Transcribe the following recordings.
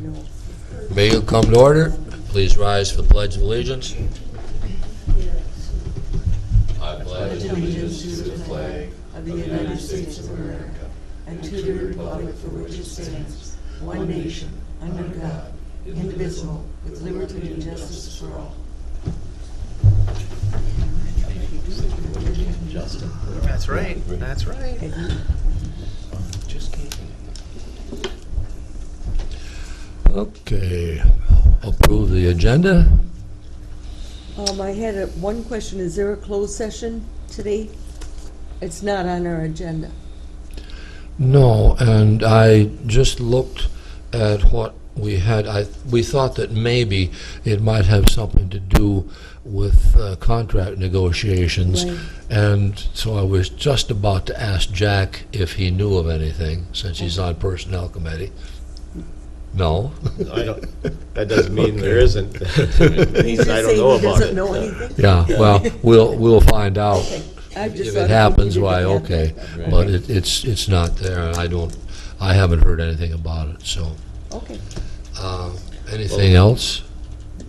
No. May you come to order? Please rise for the Pledge of Allegiance. I pledge Allegiance to the flag of the United States of America and to the republic for which it stands, one nation, under God, indivisible, with liberty and justice for all. Justin. That's right. That's right. Just kidding. Okay, approve the agenda. I had one question. Is there a closed session today? It's not on our agenda. No, and I just looked at what we had. We thought that maybe it might have something to do with contract negotiations. Right. And so I was just about to ask Jack if he knew of anything, since he's on Personnel Committee. No? I don't, that doesn't mean there isn't. It means I Just don't say know he about doesn't it. know anything? Yeah, well, we'll find out. Okay. I just If thought it happens, we why, didn't have okay, that. but it's not there, and I haven't heard anything about it, so. Okay. Anything else?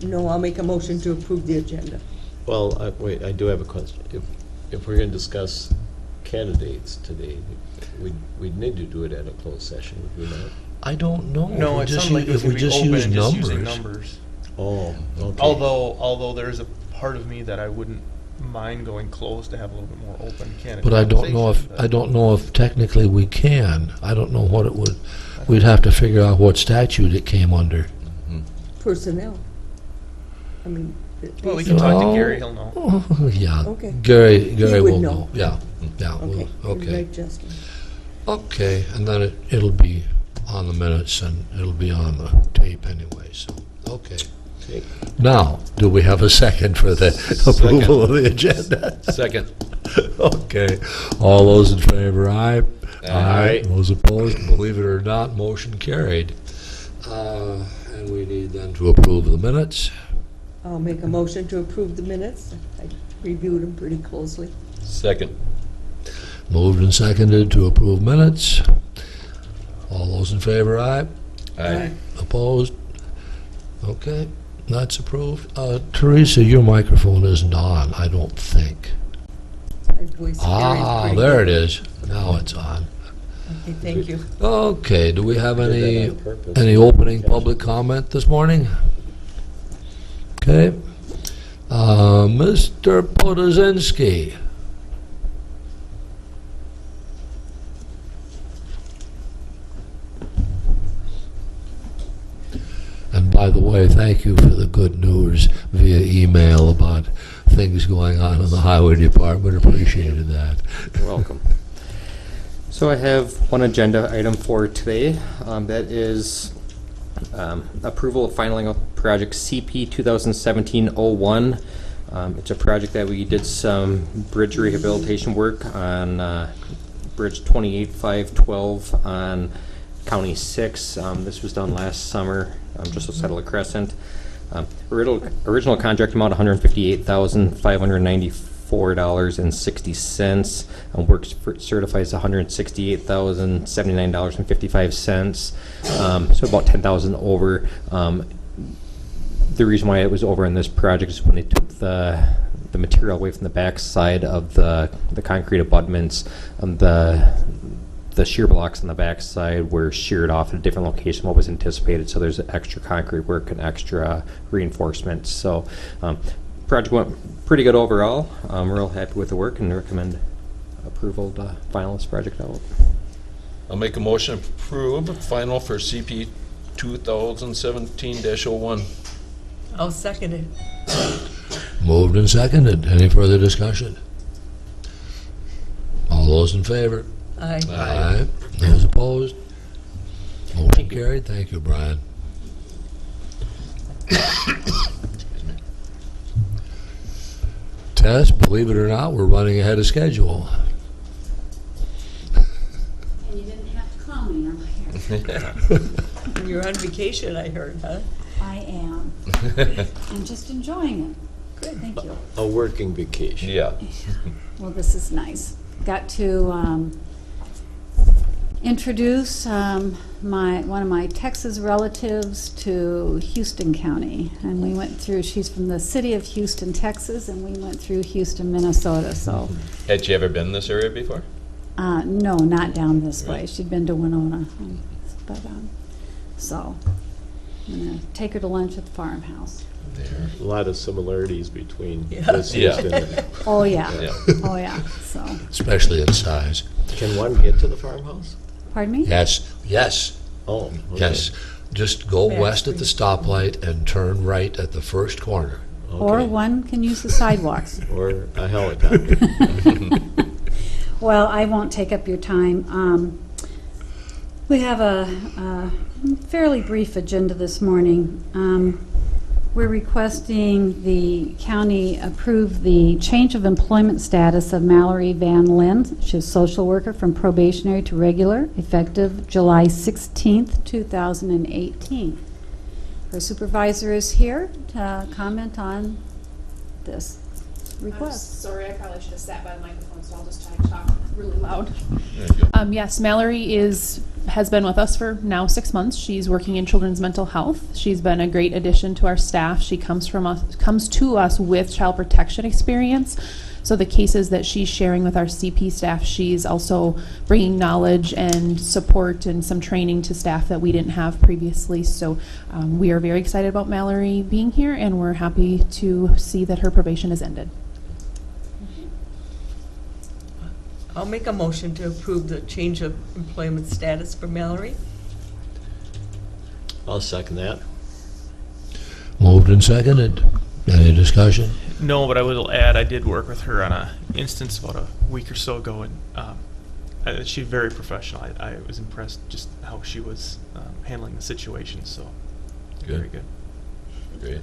No, I'll make a motion to approve the agenda. Well, wait, I do have a question. If we're going to discuss candidates today, we'd need to do it at a closed session, would we not? I don't know. No, it sounded like it was If we going to be just open use and just using numbers. numbers. Oh, okay. Although there's a part of me that I wouldn't mind going close to have a little bit more open candidate But I don't know if technically we can. I don't know what it would, we'd have to figure out what statute it came under. Personnel. I mean. Well, we can talk to No. Gary. He'll know. Oh, yeah. Okay. Gary would will know. know. Yeah, yeah, Okay. okay. Right, Justin. Okay, and then it'll be on the minutes and it'll be on the tape anyway, so, okay. Okay. Now, do we have a second for the approval of the agenda? Second. Okay, all those in favor, aye. Aye. Those opposed, believe it or not, motion carried. And we need then to approve the minutes. I'll make a motion to approve the minutes. I reviewed them pretty closely. Second. Moved and seconded to approve minutes. All those in favor, aye. Aye. Opposed? Okay, that's approved. Teresa, your microphone isn't on, I don't think. My voice carries pretty There it good. is. Now it's on. Okay, thank you. Okay, do we have Did that any on purpose. opening public comment this morning? Okay. Mr. Potazinski. And by the way, thank you for the good news via email about things going on in the highway department. Appreciated that. You're welcome. So I have one agenda item for today. That is approval of filing of project CP 2017-01. It's a project that we did some bridge rehabilitation work on Bridge 28512 on County 6. This was done last summer, just outside of La Crescent. Original contract amount $158,594.60. Work certifies $168,079.55. So about $10,000 over. The reason why it was over in this project is when they took the material away from the back side of the concrete abutments. The shear blocks on the back side were sheared off at a different location than what was anticipated, so there's extra concrete work and extra reinforcement. So project went pretty good overall. I'm real happy with the work and recommend approval to final this project out. I'll make a motion to approve final for CP 2017-01. I'll second it. Moved and seconded. Any further discussion? All those in favor? Aye. Aye. Those opposed? Motion carried. Thank you, Brian. Tess, believe it or not, we're running ahead of schedule. And you didn't have to call me, I'm here. You're on vacation, I heard, huh? I am. I'm just enjoying it. Good, thank you. A working vacation. Yeah. Well, this is nice. Got to introduce one of my Texas relatives to Houston County. And we went through, she's from the city of Houston, Texas, and we went through Houston, Minnesota. So, Had she ever been in this area before? no, not down this way. Right. She'd been to Winona. But, so, I'm going to take her to lunch at the farmhouse. There. A lot of similarities between Yeah. this Yeah. Houston and... Oh, yeah. Yeah. Oh, yeah. So, Especially in size. Can one get to the farmhouse? pardon me? Yes, yes, Oh, okay. yes. Just go Back west at the stoplight and turn right at the first corner. Or Okay. one can use the sidewalks. Or a helicopter. Well, I won't take up your time. We have a fairly brief agenda this morning. We're requesting the county approve the change of employment status of Mallory Van Lin. She's a social worker from probationary to regular, effective July 16th, 2018. Her supervisor is here to comment on this I'm request. sorry, I probably should have sat by the microphone, so I'll just try to talk really loud. There you go. Yes, Mallory has been with us for now 6 months. She's working in children's mental health. She's been a great addition to our staff. She comes to us with child protection experience. So the cases that she's sharing with our CP staff, she's also bringing knowledge and support and some training to staff that we didn't have previously. So we are very excited about Mallory being here, and we're happy to see that her probation has ended. I'll make a motion to approve the change of employment status for Mallory. I'll second that. Moved and seconded. Any discussion? No, but I will add, I did work with her on a instance about a week or so ago, and she's very professional. I was impressed just how she was handling the situation, so Good. very good. Great.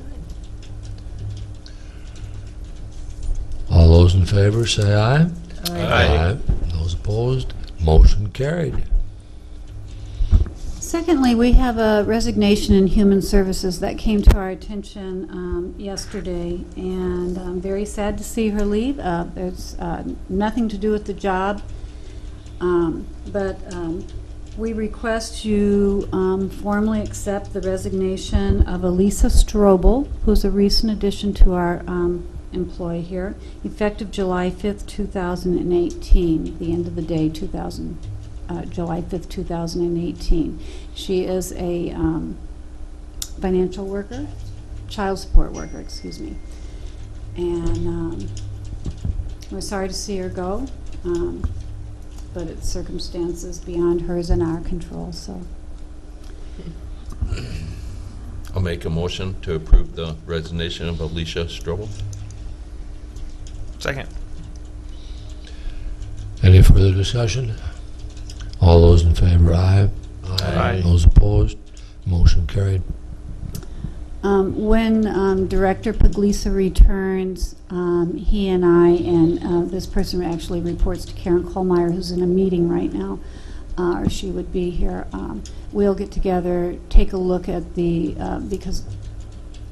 All those in favor say aye. Aye. Those opposed, motion carried. Secondly, we have a resignation in Human Services that came to our attention yesterday, and I'm very sad to see her leave. There's nothing to do with the job, but we request you formally accept the resignation of Elisa Strobel, who's a recent addition to our employee here, effective July 5th, 2018, the end of the day, July 5th, 2018. She is a financial worker, child support worker, excuse me. And we're sorry to see her go, but it's circumstances beyond hers and our control, so. I'll make a motion to approve the resignation of Alicia Strobel. Second. Any further discussion? All those in favor, aye. Aye. Those opposed, motion carried. When Director Puglisa returns, he and I, and this person actually reports to Karen Kohlmeyer, who's in a meeting right now, or she would be here. We'll get together, take a look at the, because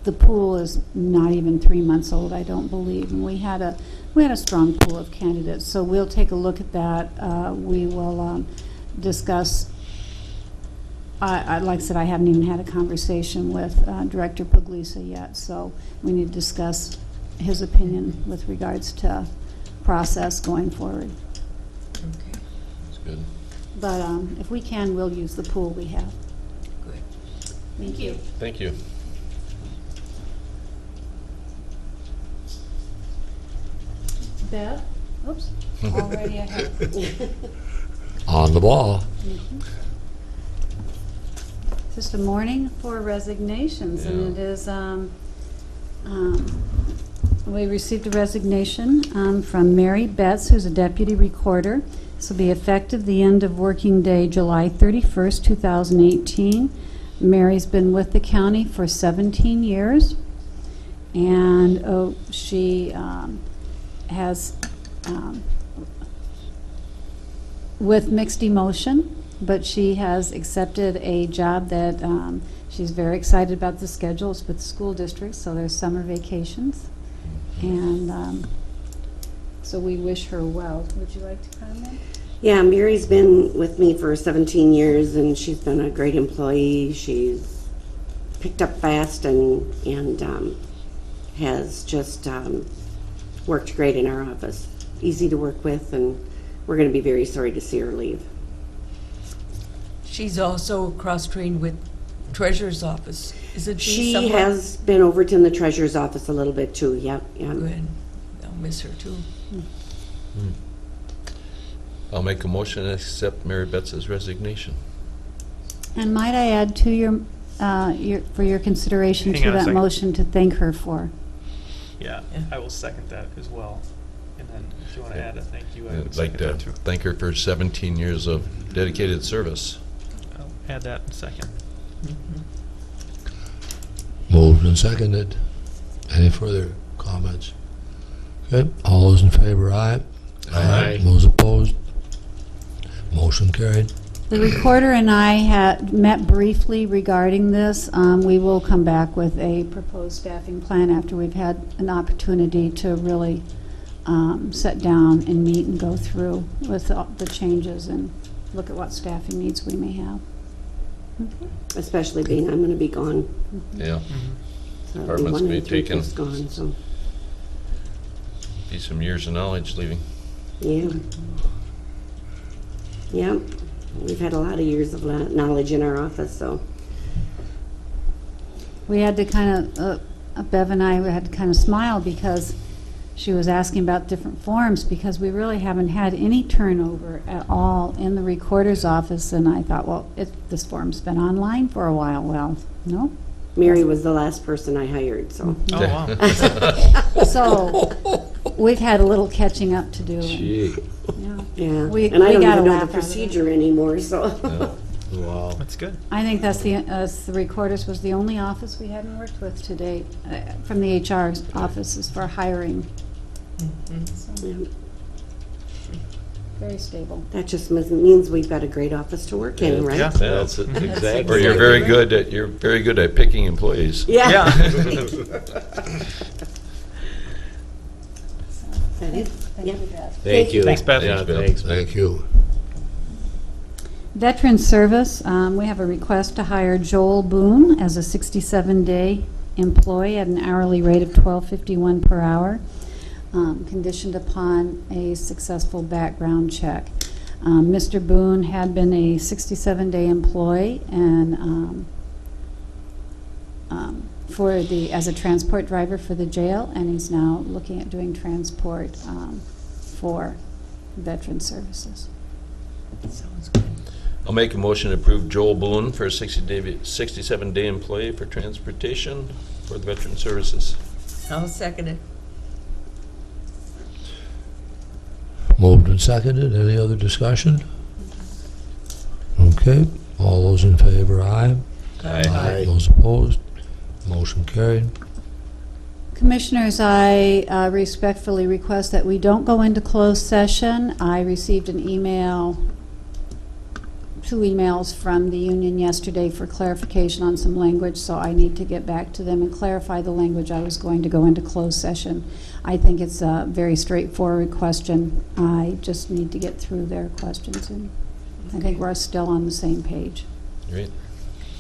the pool is not even 3 months old, I don't believe, and we had a strong pool of candidates, so we'll take a look at that. We will discuss. Like I said, I haven't even had a conversation with Director Puglisa yet, so we need to discuss his opinion with regards to process going forward. Okay, That's good. But if we can, we'll use the pool we have. good. Thank you. Thank you. Bev? Oops. Already ahead. On the ball. Just a morning for resignations, and Yeah. it is, we received a resignation from Mary Betts, who's a deputy recorder. This will be effective the end of working day, July 31st, 2018. Mary's been with the county for 17 years, and she has, with mixed emotion, but she has accepted a job that she's very excited about. The schedules with the school district, so there's summer vacations, and so we wish her well. Would you like to comment? Yeah, Mary's been with me for 17 years, and she's been a great employee. She's picked up fast and has just worked great in our office. Easy to work with, and we're going to be very sorry to see her leave. She's also cross-trained with treasurer's office, isn't she? She somewhat? has been over to the treasurer's office a little bit too. Yep. Good. I'll miss her too. I'll make a motion to accept Mary Betts' resignation. And might I add to your for your consideration Hang to on a that second. motion to thank her for. Yeah, Yeah. I will second that as well. And then if you want to add a thank you, I would I'd like second to that too. thank her for 17 years of dedicated service. I'll add that in second. Moved and seconded. Any further comments? Okay, all those in favor, aye. Aye. Those opposed? Motion carried. The recorder and I had met briefly regarding this. We will come back with a proposed staffing plan after we've had an opportunity to really sit down and meet and go through with the changes and look at what staffing needs we may have. Especially being I'm going to be gone. Yeah, So it'll Department's 1 gonna and be 3 taken. fifths gone. So be some years of knowledge leaving. yeah, yeah. We've had a lot of years of knowledge in our office. So We had to kind of, Bev and I had to kind of smile because she was asking about different forms because we really haven't had any turnover at all in the recorder's office. And I thought, well, this form's been online for a while. Well, no. Mary was the last person I hired. So Oh, wow. So we've had a little catching up to do. and- Gee, yeah. yeah, We- and I we don't got a even know laugh the out of it. procedure anymore. So wow. That's good. I think that's the recorder's was the only office we hadn't worked with to date from the HR offices for hiring. So, yeah, very stable. that just means we've got a great office to work in, right? Yeah. That's it, exactly. Or you're very good at picking employees. Yeah. Thank it? Thank Yeah. you, Beth. Thank you. Thanks, Beth. Yeah, Thanks, Beth. thanks. Thank you. Veteran Service, we have a request to hire Joel Boone as a 67-day employee at an hourly rate of $12.51 per hour, conditioned upon a successful background check. Mr. Boone had been a 67-day employee and as a transport driver for the jail, and he's now looking at doing transport for Veteran Services. Sounds good. I'll make a motion to approve Joel Boone for a 67-day employee for transportation for the Veteran Services. I'll second it. Moved and seconded. Any other discussion? Okay, all those in favor, aye. Aye. Those opposed? Motion carried. Commissioners, I respectfully request that we don't go into closed session. I received an email, 2 emails from the union yesterday for clarification on some language, so I need to get back to them and clarify the language I was going to go into closed session. I think it's a very straightforward question. I just need to get through their questions, and I think we're still on the same page. Great.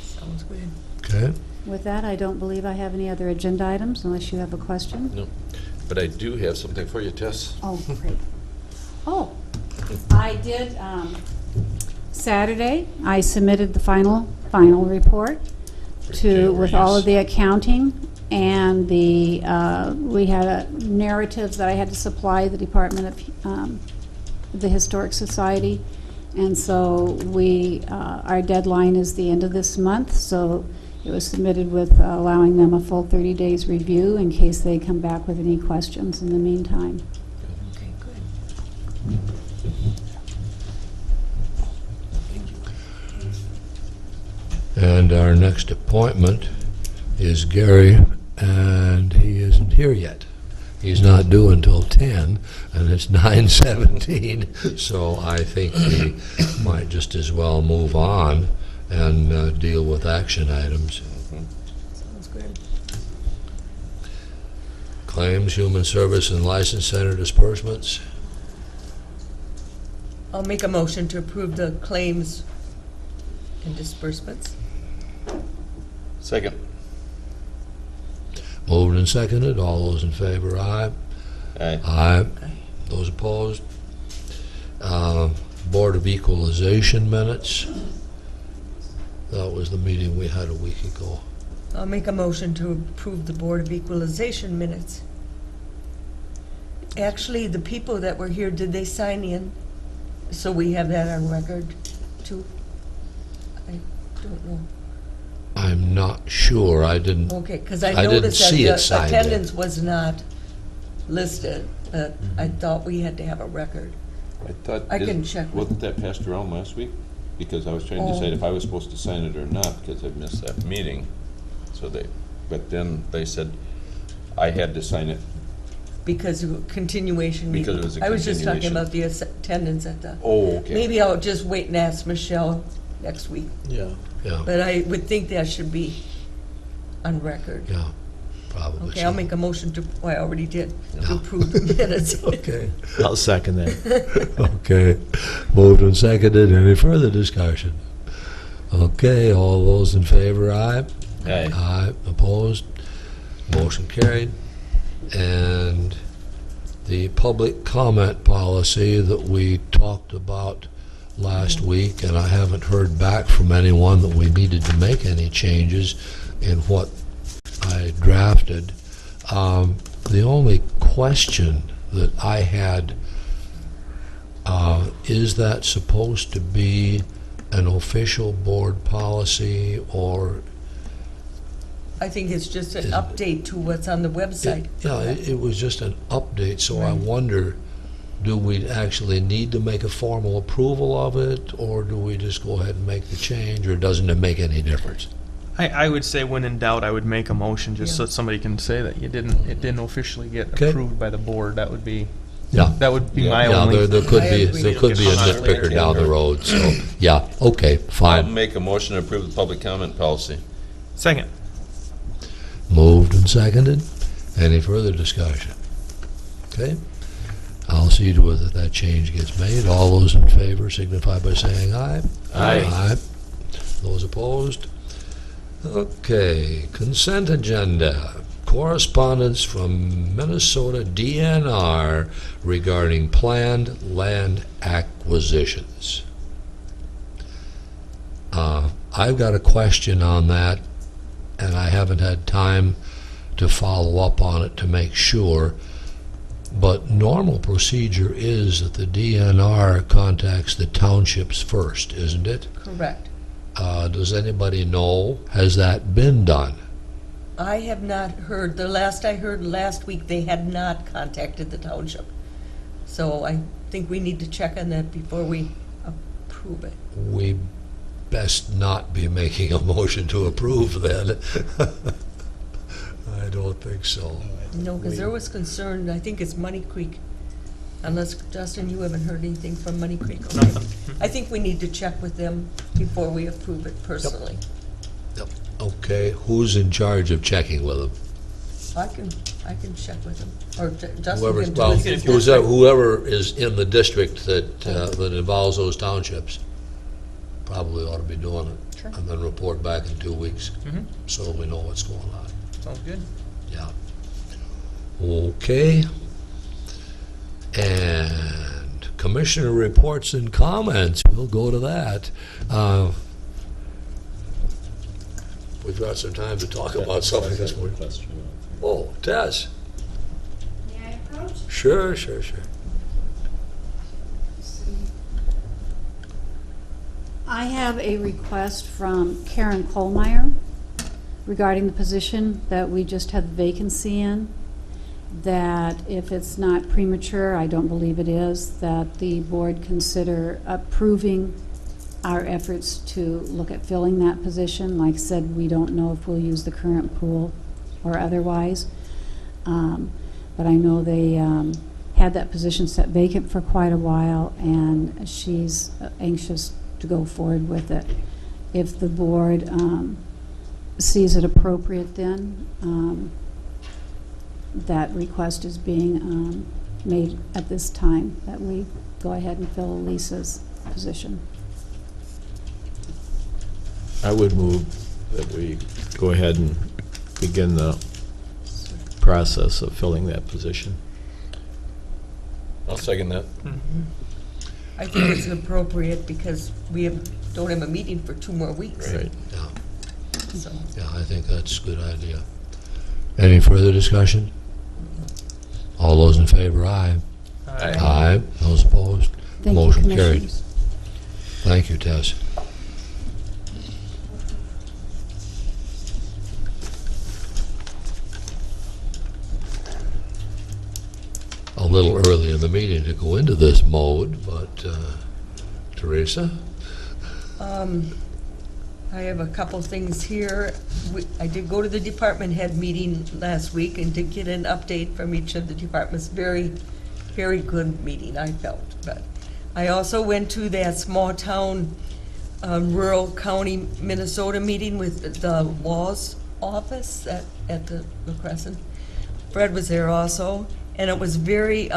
Sounds good. Okay, With that, I don't believe I have any other agenda items unless you have a question. No, but I do have something for you, Tess. Oh, great. Oh, I did, Saturday, I submitted the final report with all of the accounting and the, we had a narrative that I had to supply the Department of, the Historic Society. And so our deadline is the end of this month, so it was submitted with allowing them a full 30 days review in case they come back with any questions in the meantime. Okay, good. and our next appointment is Gary, and he isn't here yet. He's not due until 10, and it's 9:17, so I think we might just as well move on and deal with action items. Sounds good. Claims, Human Service, and License Center disbursements. I'll make a motion to approve the claims and disbursements. Second. Moved and seconded. All those in favor, aye. Aye. Aye. Those opposed? Board of Equalization minutes. That was the meeting we had a week ago. I'll make a motion to approve the Board of Equalization minutes. Actually, the people that were here, did they sign in? So we have that on record, too? I don't know. I'm not sure. I didn't. Okay, because I I didn't noticed that see it the signed in. attendance was not listed, but I thought we had to have a record. I thought, I can check with- wasn't that passed around last week? Because I was trying to Oh. decide if I was supposed to sign it or not, because I missed that. Meeting. So but then they said I had to sign it. Because of continuation. Because it was a I was just talking continuation. about the attendance at the, Oh, okay. maybe I'll just wait and ask Michelle next week. Yeah. Yeah, But I would think that should be on record. yeah, probably. Okay, so. I'll make a motion to, well, I already did, to No. approve the minutes. Okay. I'll second that. Okay. Moved and seconded. Any further discussion? Okay, all those in favor, aye. Aye. Aye. Opposed? Motion carried. And the public comment policy that we talked about last week, and I haven't heard back from anyone that we needed to make any changes in what I drafted. The only question that I had, is that supposed to be an official board policy, or I think it's just an Is- update to what's on the website. Yeah, it was just an update, so I Right. wonder, do we actually need to make a formal approval of it, or do we just go ahead and make the change, or doesn't it make any difference? I would say when in doubt, I would make a motion just so Yeah. that somebody can say that it didn't officially get Okay. approved by the board. That would be Yeah. my Yeah, only. there could I be, agree. there could be a Get hung up nitpicker later. down the road, so, yeah, okay, I'll fine. make a motion to approve the public comment policy. Second. Moved and seconded. Any further discussion? Okay, I'll see to it that that change gets made. All those in favor signify by saying aye. Aye. Aye. Those opposed? Okay, consent agenda. Correspondence from Minnesota DNR regarding planned land acquisitions. I've got a question on that, and I haven't had time to follow up on it to make sure. But normal procedure is that the DNR contacts the townships first, isn't it? Correct. Does anybody know, has that been done? I have not heard, the last I heard last week, they had not contacted the township. So I think we need to check on that before we approve it. We best not be making a motion to approve then. I don't think so. No, because there was concern, I think it's Money Creek. Unless, Justin, you haven't heard anything from Money Creek? Okay. Nothing. I think we need to check with them before we approve it personally. Yep. Okay, who's in charge of checking with them? I can check with them, or Justin Whoever's, can do well, it. whoever is in the district that involves those townships probably ought to be doing it. Sure. And then report back in 2 weeks, Mhm. so we know what's going on. Sounds good. Yeah. Okay. And commissioner reports and comments, we'll go to that. We've got some time to talk about something this morning. Question. Oh, Tess? May I approach? Sure. I have a request from Karen Kohlmeyer regarding the position that we just had the vacancy in, that if it's not premature, I don't believe it is, that the board consider approving our efforts to look at filling that position. Like I said, we don't know if we'll use the current pool or otherwise. But I know they had that position set vacant for quite a while, and she's anxious to go forward with it. If the board sees it appropriate, then that request is being made at this time, that we go ahead and fill Lisa's position. I would move that we go ahead and begin the process of filling that position. I'll second that. I think it's appropriate because we don't have a meeting for 2 more weeks. Right. Yeah, So, yeah, I think that's a good idea. Any further discussion? All those in favor, aye. Aye. Those opposed? Thank you, Motion carried. Commissioners. Thank you, Tess. A little early in the meeting to go into this mode, but Teresa? I have a couple things here. I did go to the department head meeting last week and did get an update from each of the departments. Very, very good meeting, I felt. But I also went to that small town, rural county, Minnesota meeting with the WAS office at the Crescent. Fred was there also, and it was very,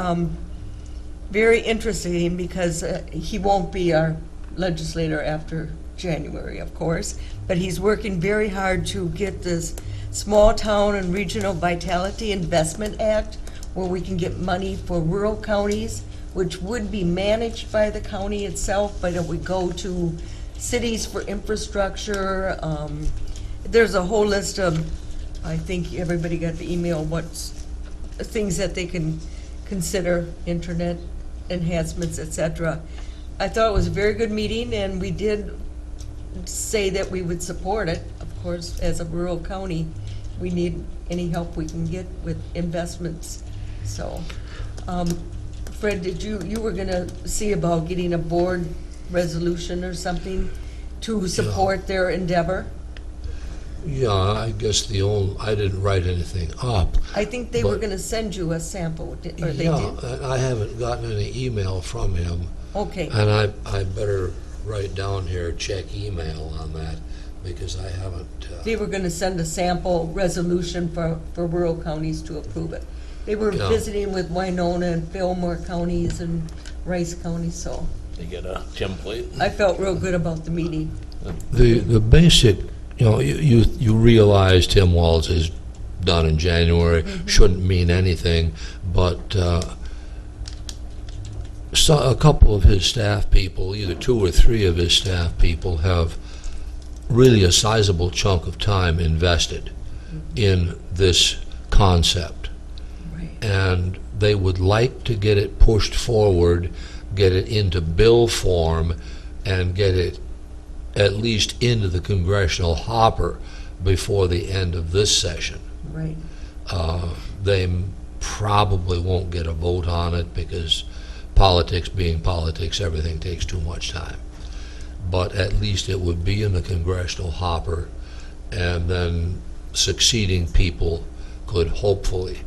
very interesting because he won't be our legislator after January, of course, but he's working very hard to get this Small Town and Regional Vitality Investment Act, where we can get money for rural counties, which would be managed by the county itself, but it would go to cities for infrastructure. There's a whole list of, I think everybody got the email, what's things that they can consider, internet enhancements, etc. I thought it was a very good meeting, and we did say that we would support it. Of course, as a rural county, we need any help we can get with investments. So, Fred, did you were gonna see about getting a board resolution or something to support their endeavor? Yeah, I guess I didn't write anything up. I think they were But- gonna send you a sample, or they Yeah, did. I haven't gotten any email from him. Okay, And I better write down here, check email on that, because I haven't, they were gonna send a sample resolution for rural counties to approve it. They were Yeah. visiting with Winona and Fillmore counties and Rice County, so They get a template. I felt real good about the meeting. the basic, you realize Tim Walz is done in January, shouldn't mean anything, but a couple of his staff people, either 2 or 3 of his staff people, have really a sizable chunk of time invested in this concept. Right. And they would like to get it pushed forward, get it into bill form, and get it at least into the congressional hopper before the end of this session. Right. They probably won't get a vote on it because politics being politics, everything takes too much time. But at least it would be in the congressional hopper, and then succeeding people could hopefully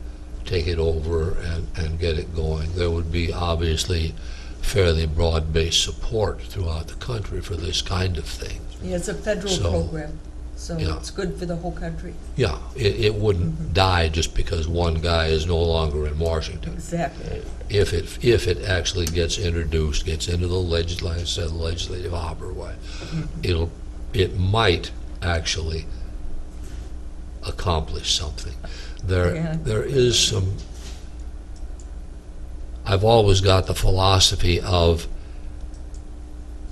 take it over and get it going. There would be obviously fairly broad-based support throughout the country for this kind of thing. Yeah, it's a federal So, program, so yeah. it's good for the whole country. Yeah, it wouldn't die just because one guy is no longer in Washington. Exactly. If it actually gets introduced, gets into the legislative hopper way, it might actually accomplish something. Yeah. There is some. I've always got the philosophy of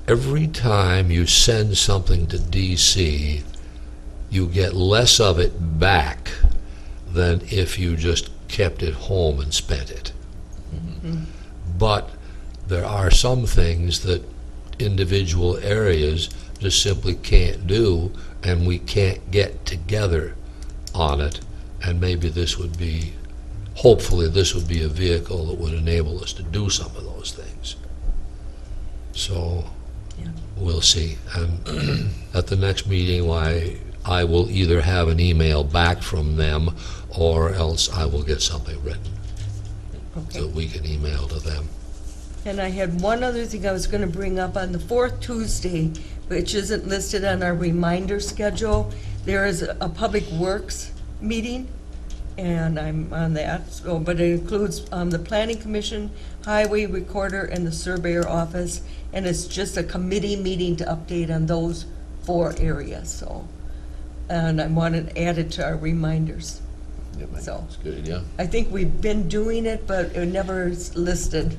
every time you send something to D.C., you get less of it back than if you just kept it home and spent it. But there are some things that individual areas just simply can't do, and we can't get together on it. And maybe hopefully this would be a vehicle that would enable us to do some of those things. So Yeah. we'll see. And at the next meeting, I will either have an email back from them, or else I will get something written Okay. that we can email to them. And I had one other thing I was gonna bring up. On the 4th Tuesday, which isn't listed on our reminder schedule, there is a Public Works meeting and I'm on that, so, but it includes the Planning Commission, Highway Recorder, and the Surveyor Office, and it's just a committee meeting to update on those 4 areas, so. And I wanted to add it to our reminders. Yeah, Mike, So- that's a good idea. I think we've been doing it, but it never is listed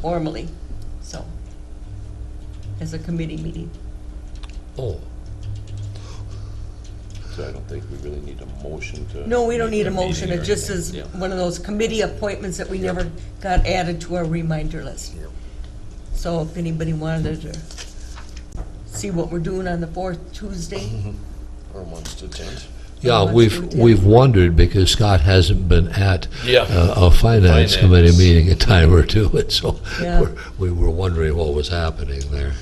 formally, so, as a committee meeting. Oh, So I don't think we really need a motion to. No, we don't Make need a a motion, meeting it or just anything, is yeah. one of those committee appointments that we never got added to our reminder list. Yep. So if anybody wanted to see what we're doing on the 4th Tuesday, Or wants to attend. yeah, let's we've do it. we've wondered because Scott hasn't been at Yeah. a finance committee Finance. meeting a time or two, and so Yeah. we were wondering what was happening there.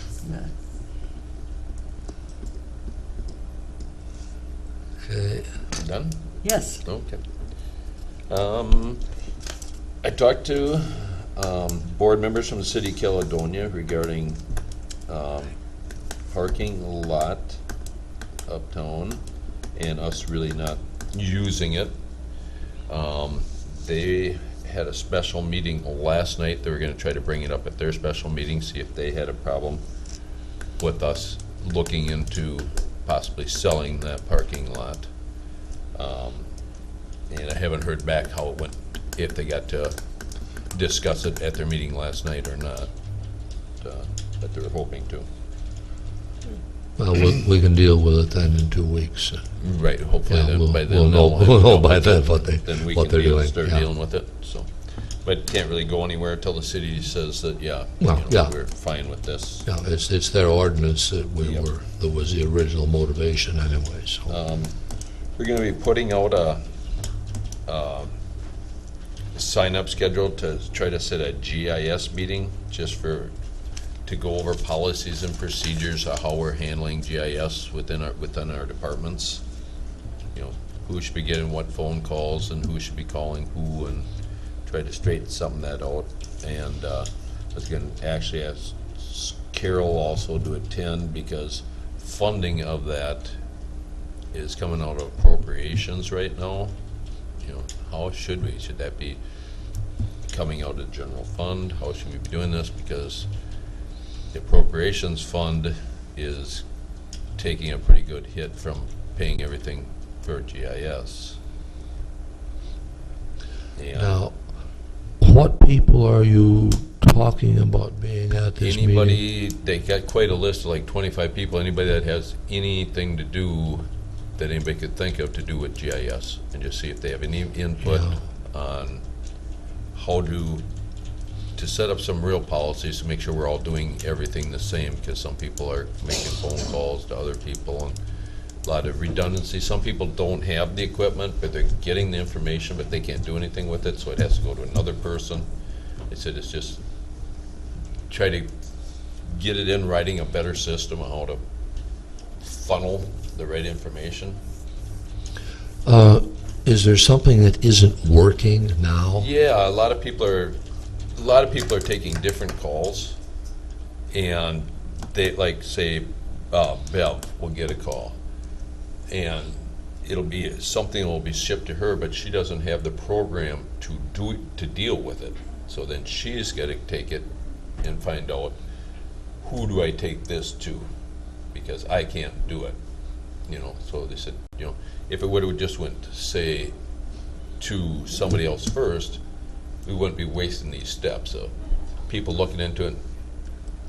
Okay. Done? yes, Okay. I talked to board members from the city of Caledonia regarding parking lot uptown and us really not using it. They had a special meeting last night. They were gonna try to bring it up at their special meeting, see if they had a problem with us looking into possibly selling that parking lot. And I haven't heard back how it went, if they got to discuss it at their meeting last night or not, but they were hoping to. Well, we can deal with it then in 2 weeks. Right, hopefully Yeah, then, by we'll then. know- they'll we'll know have by it. then what Then we what can they're doing, start yeah. dealing with it, so. But can't really go anywhere until the city says that, yeah, Well, yeah. we're fine with this. Yeah, it's their ordinance that Yep. that was the original motivation anyway, so. We're gonna be putting out a sign-up schedule to try to set a GIS meeting, just to go over policies and procedures of how we're handling GIS within our departments. You know, who should be getting what phone calls and who should be calling who, and try to straighten some of that out. And I was gonna actually ask Carol also to attend, because funding of that is coming out of appropriations right now. You know, how should we? Should that be coming out of general fund? How should we be doing this? Because the appropriations fund is taking a pretty good hit from paying everything for GIS. And Now, what people are you talking about being at this meeting? anybody, they got quite a list of like 25 people, anybody that has anything to do, that anybody could think of to do with GIS, and just see if they have any input Yeah. on how to set up some real policies to make sure we're all doing everything the same, because some people are making phone calls to other people, and a lot of redundancy. Some people don't have the equipment, but they're getting the information, but they can't do anything with it, so it has to go to another person. They said it's just try to get it in writing, a better system on how to funnel the right information. Is there something that isn't working now? Yeah, a lot of people are taking different calls, and they, like, say, Bev will get a call, and it'll be something that will be shipped to her, but she doesn't have the program to deal with it. So then she's got to take it and find out, who do I take this to? Because I can't do it, you know. So they said, you know, if it would have just went, say, to somebody else first, we wouldn't be wasting these steps of people looking into it.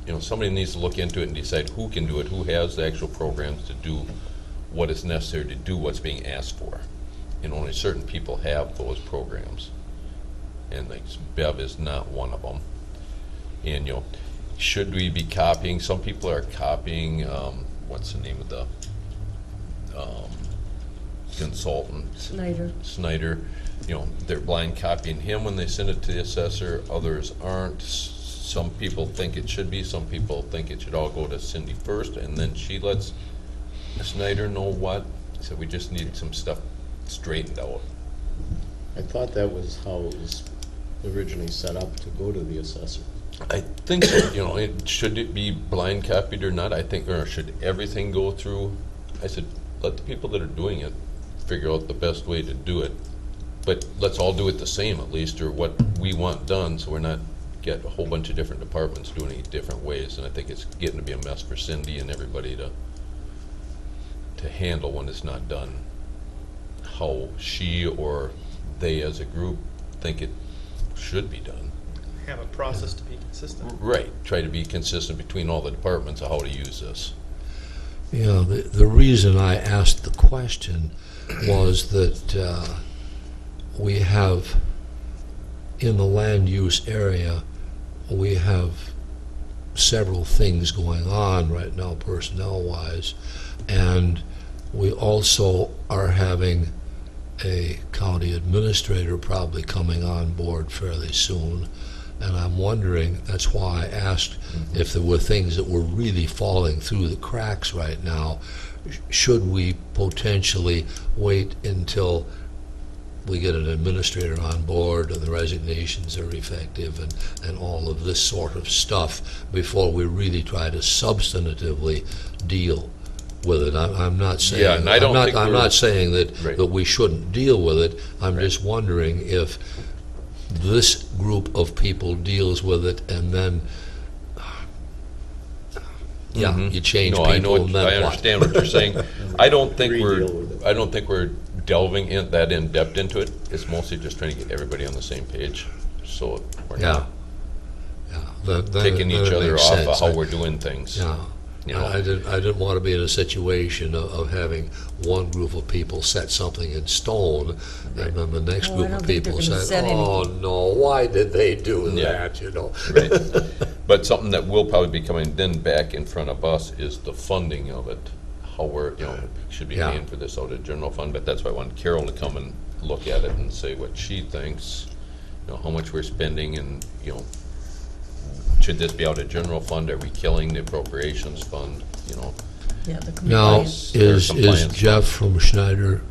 You know, somebody needs to look into it and decide who can do it, who has the actual programs to do what is necessary to do what's being asked for. And only certain people have those programs. And like Bev is not one of them. And, you know, should we be copying? Some people are copying, what's the name of the consultant? Snyder. You know, they're blind copying him when they send it to the assessor. Others aren't. Some people think it should be. Some people think it should all go to Cindy first, and then she lets Snyder know what. So we just need some stuff straightened out. I thought that was how it was originally set up, to go to the assessor. I think so. You know, should it be blind copied or not? I think, or should everything go through? I said, let the people that are doing it figure out the best way to do it. but let's all do it the same at least, or what we want done, so we're not get a whole bunch of different departments doing it different ways. And I think it's getting to be a mess for Cindy and everybody to handle when it's not done how she or they as a group think it should be done. Have a process to be consistent. Right, try to be consistent between all the departments of how to use this. Yeah, the reason I asked the question was that we have, in the land use area, we have several things going on right now personnel-wise, and we also are having a county administrator probably coming on board fairly soon. And I'm wondering, that's why I asked if there were things that were really falling through the cracks right now. Should we potentially wait until we get an administrator on board and the resignations are effective and all of this sort of stuff before we really try to substantively deal with it? I'm not saying, Yeah, and I don't think I'm we're- not saying that, Right. that we shouldn't deal with it. I'm Right. just wondering if this group of people deals with it, and then, Mhm. you change No, I know people, what- and then I what? understand what you're saying. I don't think Re-deal with it. I don't think we're delving that in depth into it. It's mostly just trying to get everybody on the same page, so we're Yeah. not Yeah. Then taking it each other makes off of sense. how we're doing things. Yeah. You know. I didn't want to be in a situation of having one group of people set something in stone, and then the next Oh, I group don't of think they're people gonna said, set oh, anything." no, why did they do Yeah. that, you know? Right. But something that will probably be coming then back in front of us is the funding of it. How we're, should be Yeah. paying for this out of general fund, but that's why I wanted Carol to come and look at it and say what she thinks, how much we're spending, and, should this be out of general fund? Are we killing the appropriations fund, Yeah, the Now, compliance. is compliance. Jeff from Schneider,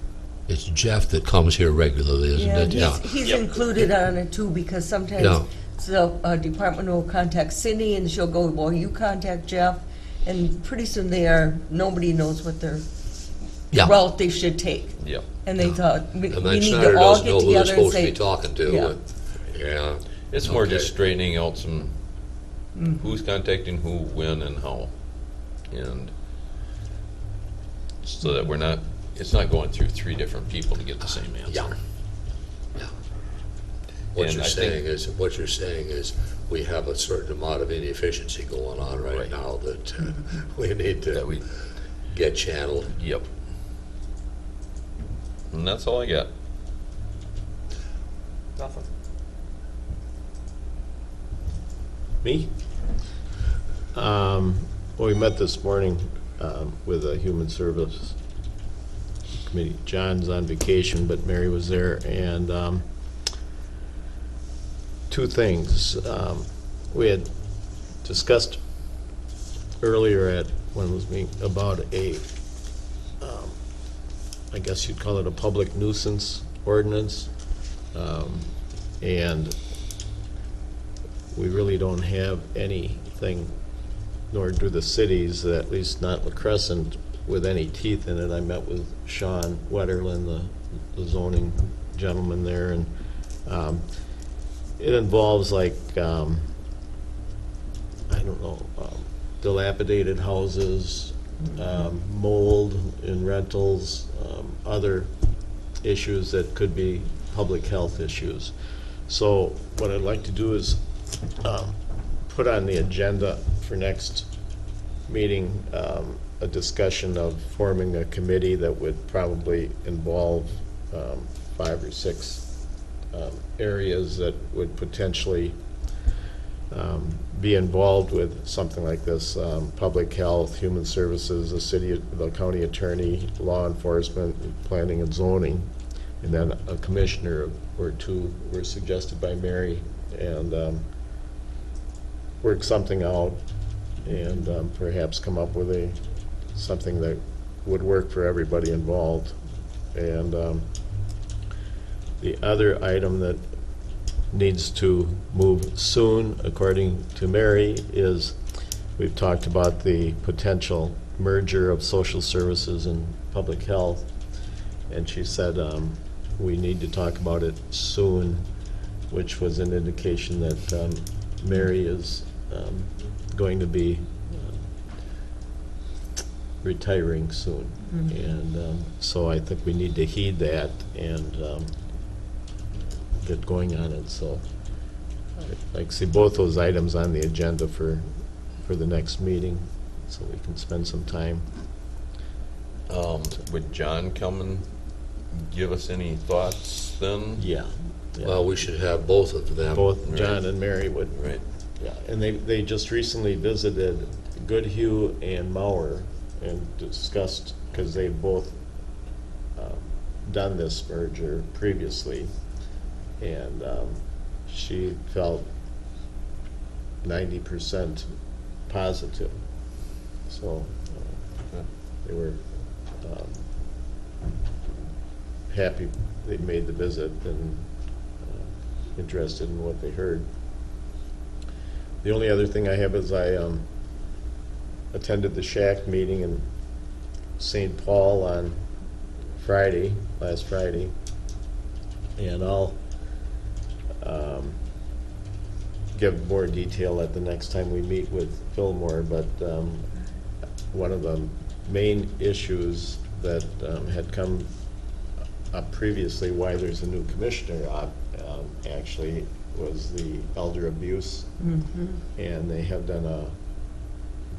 it's Jeff that comes here regularly, isn't Yeah, it? Yeah. he's included on it too, because sometimes Yeah. the department will contact Cindy and she'll go, well, you contact Jeff, and pretty soon nobody knows what their Yeah. route they should take. Yep. And they thought, we And we then need Schneider to all doesn't get know who they're together and supposed to say. be talking to. Yeah. Yeah. It's more Okay. just straightening out some, who's contacting who, when, and how. And so that it's not going through 3 different people to get the same answer. Yeah. Yeah. What And you're I think- saying is, we have a certain amount of inefficiency going on right Right. now that we need That to we, get channeled. yep. And that's all I got. Nothing. Me? Well, we met this morning with the Human Service Committee. John's on vacation, but Mary was there, and 2 things. We had discussed earlier when it was meeting about I guess you'd call it a public nuisance ordinance, and we really don't have anything, nor do the cities, at least not La Crescent, with any teeth in it. I met with Sean Wetterland, the zoning gentleman there, and it involves I don't know, dilapidated houses, mold in rentals, other issues that could be public health issues. So what I'd like to do is put on the agenda for next meeting a discussion of forming a committee that would probably involve 5 or 6 areas that would potentially be involved with something like this: public health, human services, the county attorney, law enforcement, planning and zoning, and then a commissioner or 2 were suggested by Mary, and work something out, and perhaps come up with something that would work for everybody involved. And the other item that needs to move soon, according to Mary, is we've talked about the potential merger of social services and public health, and she said we need to talk about it soon, which was an indication that Mary is going to be retiring soon. And so I think we need to heed that and get going on it. So I'd like to see both those items on the agenda for the next meeting, so we can spend some time. Would John come and give us any thoughts then? Yeah. Well, we should have both of them. Both John and Mary would. Right. Yeah, and they just recently visited Goodhue and Mauer and discussed, because they've both done this merger previously, and she felt 90% positive. So they were happy they made the visit and interested in what they heard. The only other thing I have is I attended the SHAC meeting in St. Paul on last Friday, and I'll give more detail at the next time we meet with Fillmore, but one of the main issues that had come up previously, why there's a new commissioner actually was the elder abuse, and they have done a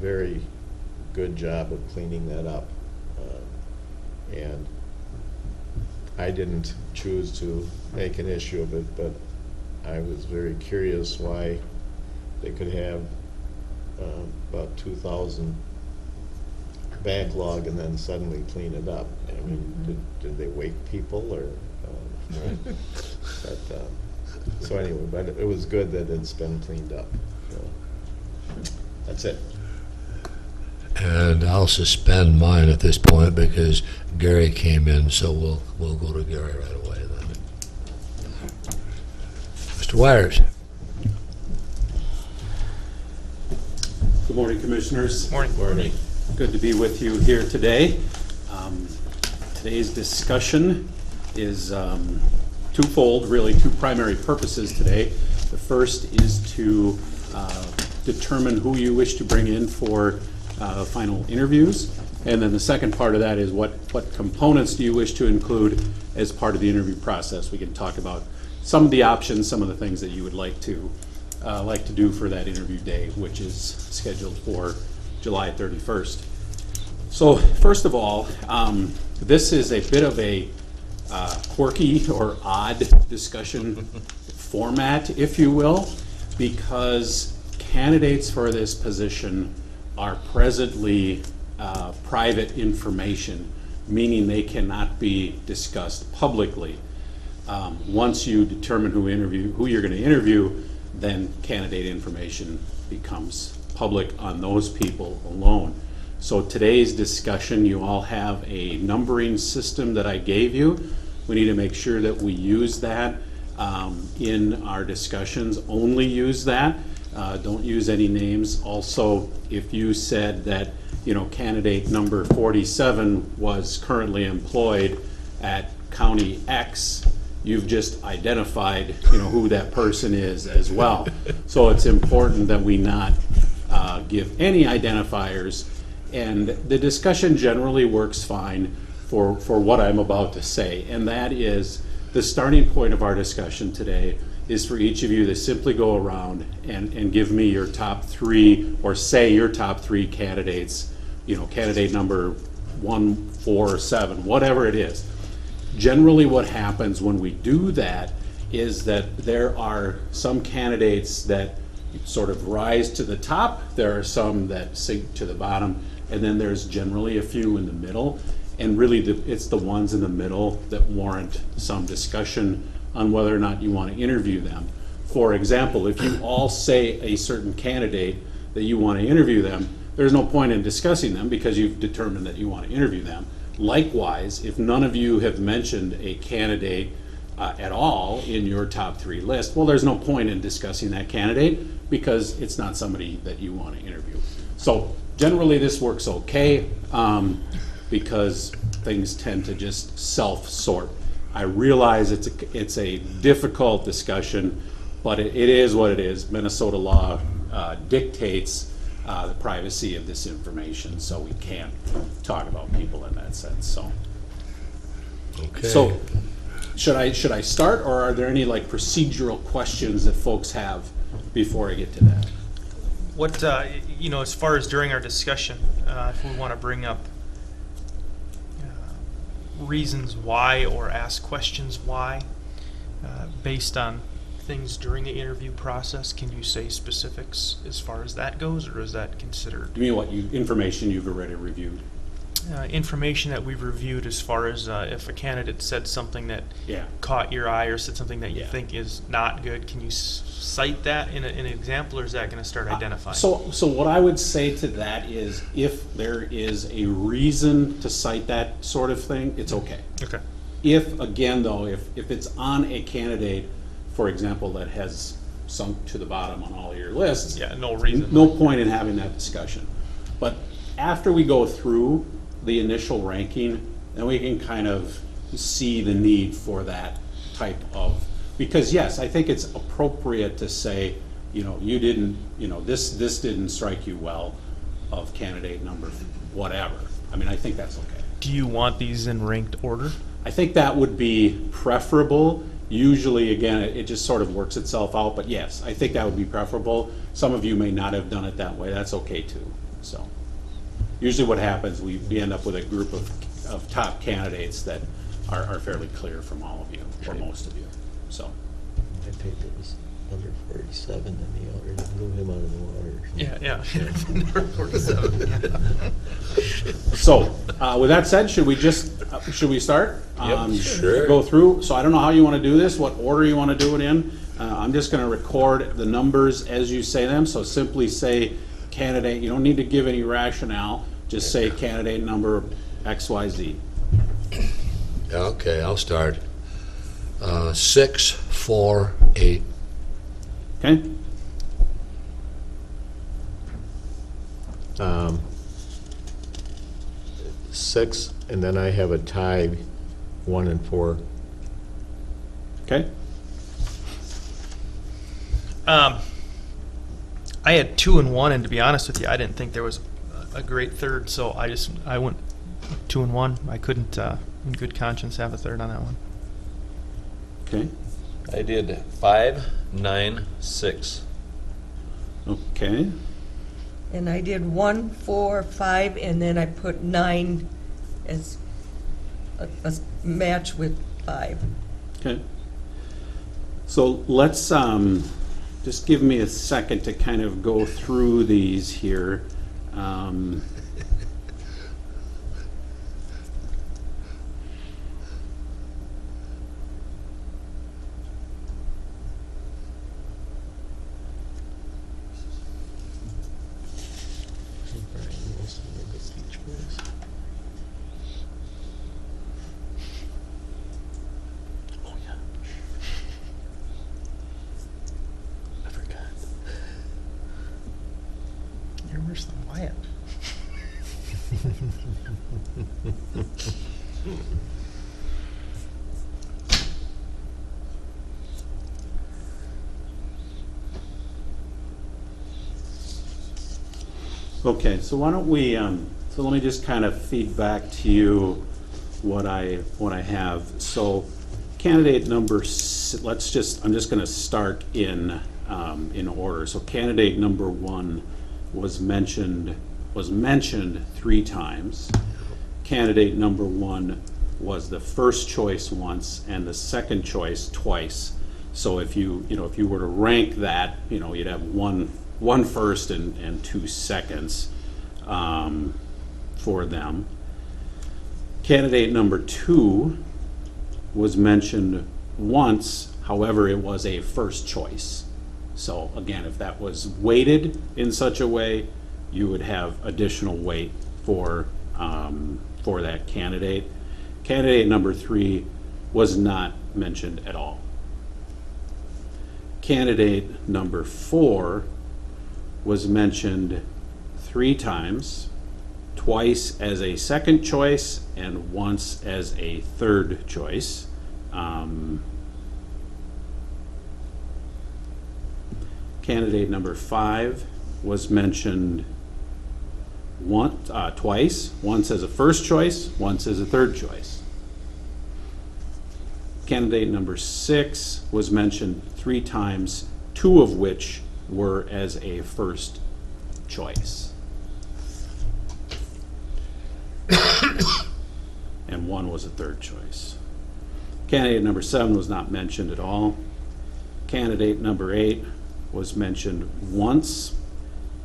very good job of cleaning that up. And I didn't choose to make an issue of it, but I was very curious why they could have about 2,000 backlog and then suddenly clean it up. I mean, did they wake people or? But, so anyway, but it was good that it's been cleaned up. So, that's it. And I'll suspend mine at this point because Gary came in, so we'll go to Gary right away then. Mr. Wires. Good morning, Commissioners. Morning. Morning. Good to be with you here today. Today's discussion is twofold, really two primary purposes today. The first is to determine who you wish to bring in for final interviews. And then the second part of that is what components do you wish to include as part of the interview process. We can talk about some of the options, some of the things that you would like to do for that interview day, which is scheduled for July 31st. So first of all, this is a bit of a quirky or odd discussion format, if you will, because candidates for this position are presently private information, meaning they cannot be discussed publicly. Once you determine who you're going to interview, then candidate information becomes public on those people alone. So today's discussion, you all have a numbering system that I gave you. We need to make sure that we use that in our discussions. Only use that. Don't use any names. Also, if you said that, candidate number 47 was currently employed at County X, you've just identified, who that person is as well. So it's important that we not give any identifiers. And the discussion generally works fine for what I'm about to say. And that is the starting point of our discussion today is for each of you to simply go around and give me your top three, or say your top three candidates, candidate number 1, 4, 7, whatever it is. Generally what happens when we do that is that there are some candidates that sort of rise to the top, there are some that sink to the bottom, and then there's generally a few in the middle. And really it's the ones in the middle that warrant some discussion on whether or not you want to interview them. For example, if you all say a certain candidate that you want to interview them, there's no point in discussing them because you've determined that you want to interview them. Likewise, if none of you have mentioned a candidate at all in your top three list, well, there's no point in discussing that candidate because it's not somebody that you want to interview. So generally this works okay because things tend to just self-sort. I realize it's a difficult discussion, but it is what it is. Minnesota law dictates the privacy of this information, so we can't talk about people in that sense, so. Okay. So, should I start, or are there any like procedural questions that folks have before I get to that? What, as far as during our discussion, if we want to bring up reasons why or ask questions why, based on things during the interview process, can you say specifics as far as that goes, or is that considered Do you mean what information you've already reviewed? information that we've reviewed as far as if a candidate said something that Yeah. caught your eye or said something that you Yeah. think is not good, can you cite that in an example, or is that going to start identifying? So what I would say to that is, if there is a reason to cite that sort of thing, it's okay. Okay. If, again, though, if it's on a candidate, for example, that has sunk to the bottom on all your lists, Yeah, no reason. no point in having that discussion. But after we go through the initial ranking, then we can kind of see the need for that type of, because yes, I think it's appropriate to say, you didn't, this didn't strike you well of candidate number whatever. I mean, I think that's okay. Do you want these in ranked order? I think that would be preferable. Usually, again, it just sort of works itself out, but yes, I think that would be preferable. Some of you may not have done it that way. That's okay too, so. Usually what happens, we end up with a group of top candidates that are fairly clear from all of you, or most of you, so. I think it was under 47, and he already blew him out of the water. Yeah. Number 47. Yeah. So, with that said, should we start? Sure. Go through, so I don't know how you want to do this, what order you want to do it in. I'm just going to record the numbers as you say them, so simply say candidate, you don't need to give any rationale, just say candidate number XYZ. Okay, I'll start. 6, 4, 8. Okay? 6, and then I have a tie, 1 and 4. Okay? I had 2 and 1, and to be honest with you, I didn't think there was a great third, so I went 2 and 1. I couldn't, in good conscience, have a third on that one. Okay? I did 5, 9, 6. Okay? And I did 1, 4, 5, and then I put 9 as a match with 5. Okay. So let's, just give me a second to kind of go through these here. Oh, yeah. I forgot. You're worse than Wyatt. Okay, so why don't we, so let me just kind of feed back to you what I have. So candidate number, I'm just gonna start in order. So candidate number 1 was mentioned 3 times. Candidate number 1 was the first choice once and the second choice twice. So if you were to rank that, you'd have one first and 2 seconds for them. Candidate number 2 was mentioned once, however, it was a first choice. So again, if that was weighted in such a way, you would have additional weight for that candidate. Candidate number 3 was not mentioned at all. Candidate number 4 was mentioned 3 times, twice as a second choice and once as a third choice. Candidate number 5 was mentioned twice, once as a first choice, once as a third choice. Candidate number 6 was mentioned 3 times, 2 of which were as a first choice. And 1 was a third choice. Candidate number 7 was not mentioned at all. Candidate number 8 was mentioned once,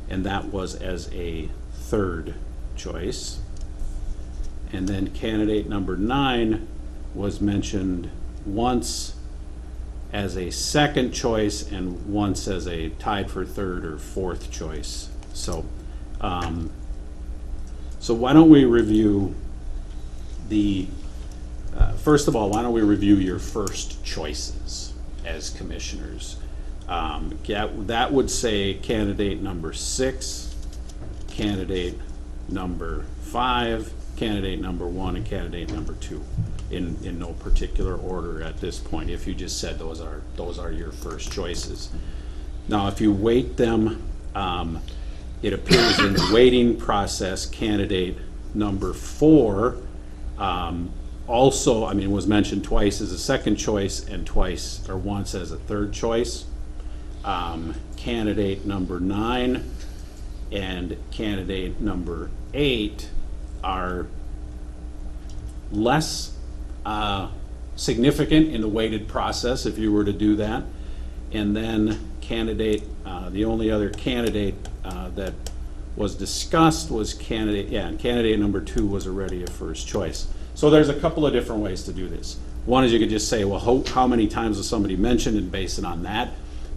and that was as a third choice. And then candidate number 9 was mentioned once as a second choice and once as a tied for third or fourth choice. So, so why don't we review the, first of all, why don't we review your first choices as commissioners? That would say candidate number 6, candidate number 5, candidate number 1, and candidate number 2, in no particular order at this point, if you just said those are your first choices. Now, if you weight them, it appears in the weighting process, candidate number 4 also, I mean, was mentioned twice as a second choice and twice or once as a third choice. Candidate number 9 and candidate number 8 are less significant in the weighted process if you were to do that. And then candidate, the only other candidate that was discussed was candidate number 2 was already a first choice. So there's a couple of different ways to do this. One is you could just say, well, how many times was somebody mentioned, and base it on that.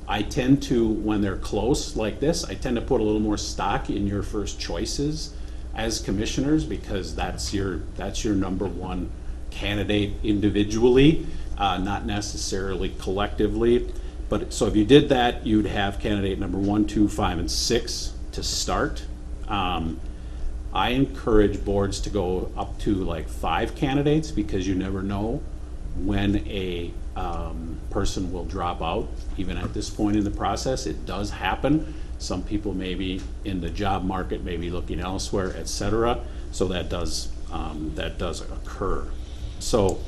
I tend to, when they're close like this, I tend to put a little more stock in your first choices as commissioners, because that's your number 1 candidate individually, not necessarily collectively. But so if you did that, you'd have candidate number 1, 2, 5, and 6 to start. I encourage boards to go up to like 5 candidates, because you never know when a person will drop out, even at this point in the process. It does happen. Some people may be in the job market, maybe looking elsewhere, etc. So that does occur. So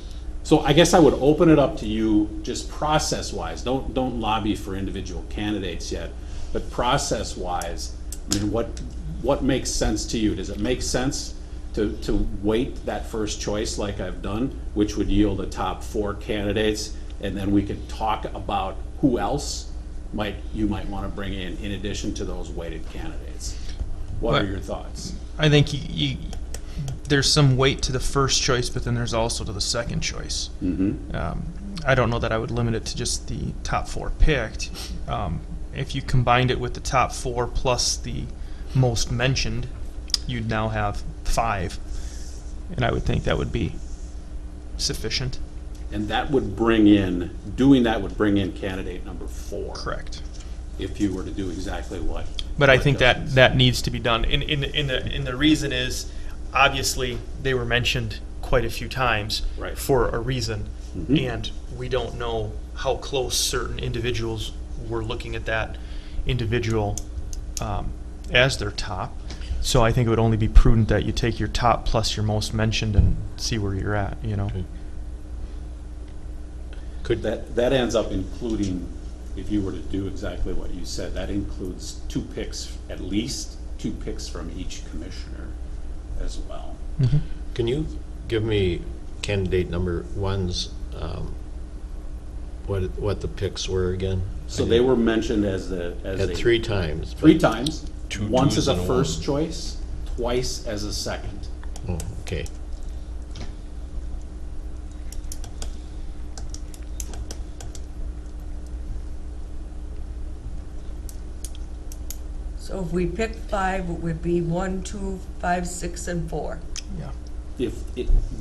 I guess I would open it up to you, just process-wise. Don't lobby for individual candidates yet, but process-wise, I mean, what makes sense to you? Does it make sense to weight that first choice like I've done, which would yield a top 4 candidates, and then we could talk about who else you might want to bring in addition to those weighted candidates? What are your thoughts? I think there's some weight to the first choice, but then there's also to the second choice. I don't know that I would limit it to just the top 4 picked. If you combined it with the top 4 plus the most mentioned, you'd now have 5, and I would think that would be sufficient. And that would bring in candidate number 4. Correct. If you were to do exactly what. But I think that needs to be done. And the reason is, obviously, they were mentioned quite a few times for a reason, and we don't know how close certain individuals were looking at that individual as their top. So I think it would only be prudent that you take your top plus your most mentioned and see where you're at, you know. Okay. Could that ends up including, if you were to do exactly what you said, that includes 2 picks, at least 2 picks from each commissioner as well. Can you give me candidate number 1's, what the picks were again? So they were mentioned as 3 times. 3 times. 2 Once twos as a and a first 1. choice, twice as a second. Oh, okay. So if we pick 5, it would be 1, 2, 5, 6, and 4. Yeah.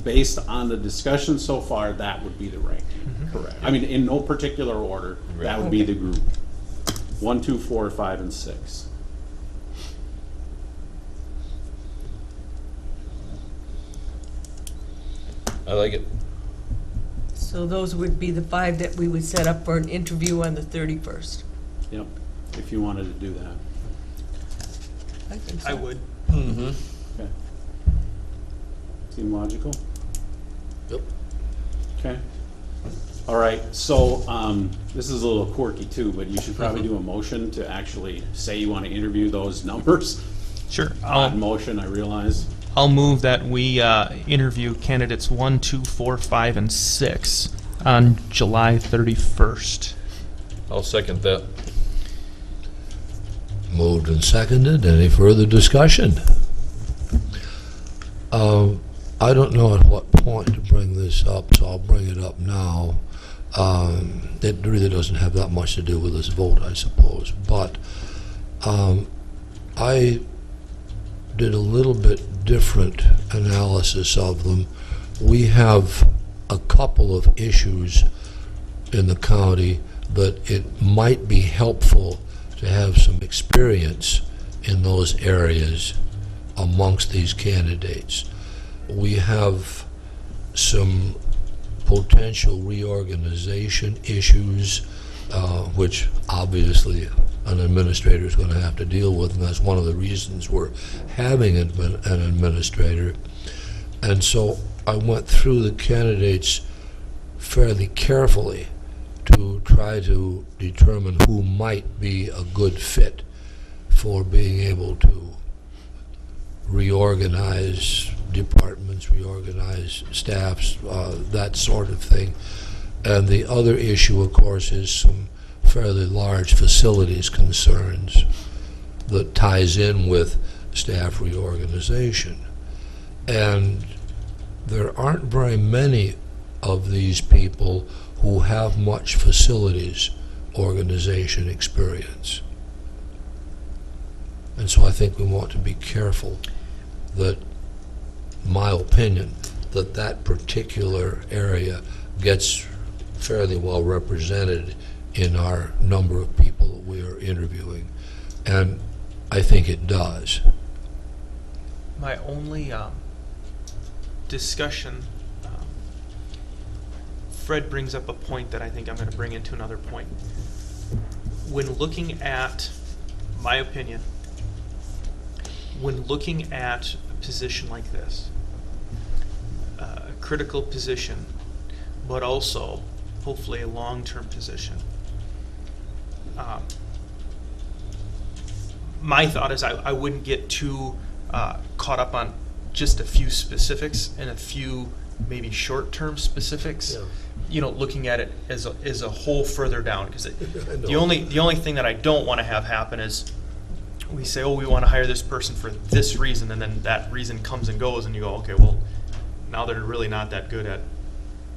Based on the discussion so far, that would be the ranking. Correct. I mean, in no particular order, that would be the group. 1, 2, 4, 5, and 6. I like it. So those would be the 5 that we would set up for an interview on the 31st. Yep, if you wanted to do that. I think so. I would. Okay. Seem logical? Yep. Okay. All right, so this is a little quirky too, but you should probably do a motion to actually say you want to interview those numbers. Sure. Odd motion, I realize. I'll move that we interview candidates 1, 2, 4, 5, and 6 on July 31st. I'll second that. Moved and seconded. Any further discussion? I don't know at what point to bring this up, so I'll bring it up now. It really doesn't have that much to do with this vote, I suppose, but I did a little bit different analysis of them. We have a couple of issues in the county that it might be helpful to have some experience in those areas amongst these candidates. We have some potential reorganization issues, which obviously an administrator is going to have to deal with, and that's one of the reasons we're having an administrator. And so I went through the candidates fairly carefully to try to determine who might be a good fit for being able to reorganize departments, reorganize staffs, that sort of thing. And the other issue, of course, is some fairly large facilities concerns that ties in with staff reorganization. And there aren't very many of these people who have much facilities organization experience. And so I think we want to be careful that, my opinion, that that particular area gets fairly well represented in our number of people that we are interviewing. And I think it does. My only discussion, Fred brings up a point that I think I'm going to bring into another point. When looking at, my opinion, when looking at a position like this, a critical position, but also hopefully a long-term position, my thought is I wouldn't get too caught up on just a few specifics and a few maybe short-term specifics. Yeah. You know, looking at it as a whole further down, because the only thing that I don't want to have happen is we say, oh, we want to hire this person for this reason, and then that reason comes and goes, and you go, okay, well, now they're really not that good at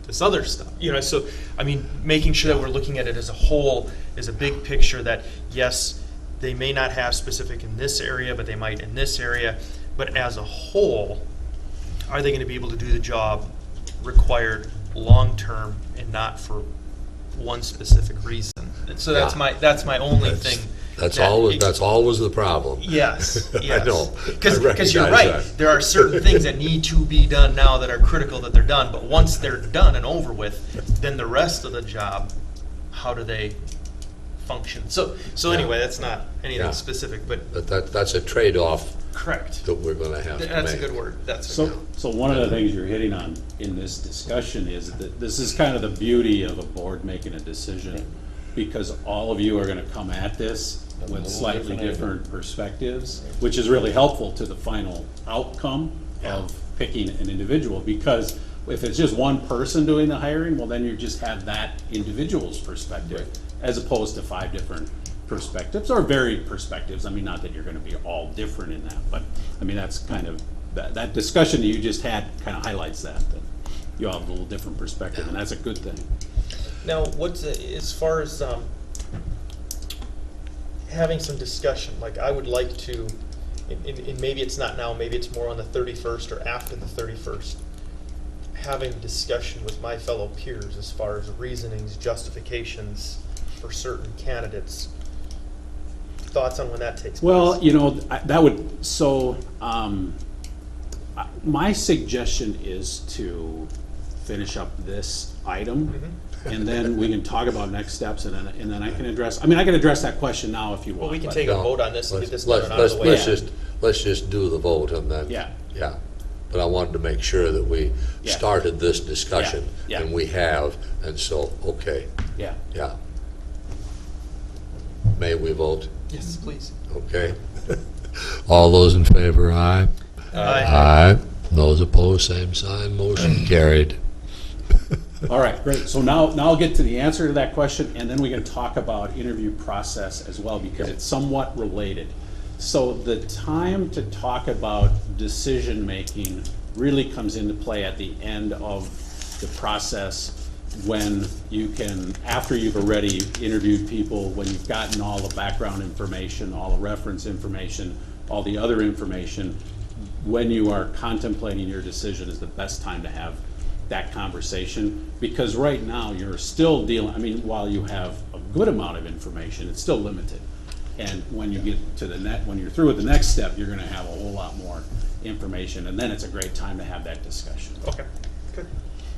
this other stuff. You know, so I mean, making sure that we're looking at it as a whole, is a big picture. That yes, they may not have specific in this area, but they might in this area. But as a whole, are they going to be able to do the job required long term and not for one specific reason? And so that's my only thing. That's always the problem. Yes, yes. I know. Because you're recognize right. that. There are certain things that need to be done now that are critical that they're done. But once they're done and over with, then the rest of the job, how do they function? So anyway, that's not anything Yeah. specific, but That's a trade-off correct. that we're going to have to make. That's a good word. That's So one of the things you're hitting on in this discussion is that this is kind of the beauty of a board making a decision, because all of you are going to come at this with slightly different perspectives, which is really helpful to the final outcome of picking an individual. Because if it's just one person doing the hiring, well, then you just have that individual's perspective, as opposed to 5 different perspectives, or varied perspectives. I mean, not that you're going to be all different in that, but I mean, that's kind of, that discussion that you just had kind of highlights that you all have a little different perspective, and that's a good thing. Now, what's as far as having some discussion? Like, I would like to, and maybe it's not now, maybe it's more on the 31st or after the 31st, having discussion with my fellow peers as far as reasonings, justifications for certain candidates. Thoughts on when that takes place? Well, you know, that would, so, my suggestion is to finish up this item, and then we can talk about next steps, and then I can address, I mean, I can address that question now if you want. Well, we can but- take a No, vote on this and get this let's- done and out of the way. Let's just do the vote and then. Yeah. Yeah. But I wanted to make sure that we Yeah. started this discussion. Yeah. And we have, and so, okay, Yeah. yeah. May we vote? Yes, please. Okay. All those in favor, aye? Aye. Those opposed, same sign, motion carried. All right, great. So now I'll get to the answer to that question, and then we can talk about interview process as well, because it's somewhat related. So the time to talk about decision-making really comes into play at the end of the process, when you can, after you've already interviewed people, when you've gotten all the background information, all the reference information, all the other information, when you are contemplating your decision is the best time to have that conversation. Because right now, you're still dealing, I mean, while you have a good amount of information, it's still limited. And when you get to when you're through with the next step, you're gonna have a whole lot more information, and then it's a great time to have that discussion. Okay, good.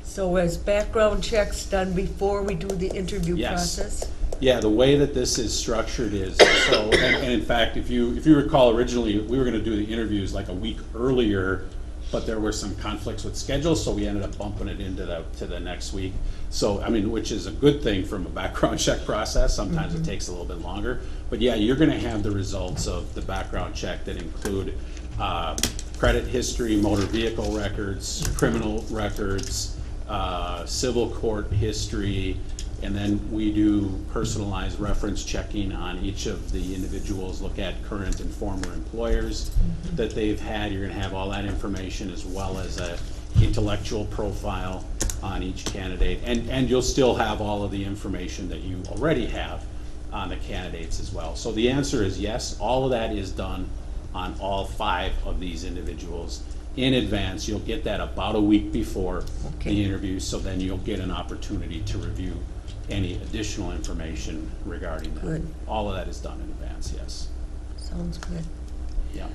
So is background checks done before we do the interview Yes. process? Yeah, the way that this is structured is, so, and in fact, if you recall, originally, we were gonna do the interviews like a week earlier, but there were some conflicts with schedules, so we ended up bumping it into the next week. So, I mean, which is a good thing from a background check process. Sometimes it takes a little bit longer. But yeah, you're gonna have the results of the background check that include credit history, motor vehicle records, criminal records, civil court history, and then we do personalized reference checking on each of the individuals, look at current and former employers that they've had. You're gonna have all that information, as well as a intellectual profile on each candidate. And you'll still have all of the information that you already have on the candidates as well. So the answer is yes, all of that is done on all 5 of these individuals in advance. You'll get that about a week before the interview, so then you'll get an opportunity to review any additional information regarding them. Good. All of that is done in advance, yes. Sounds good. Yeah.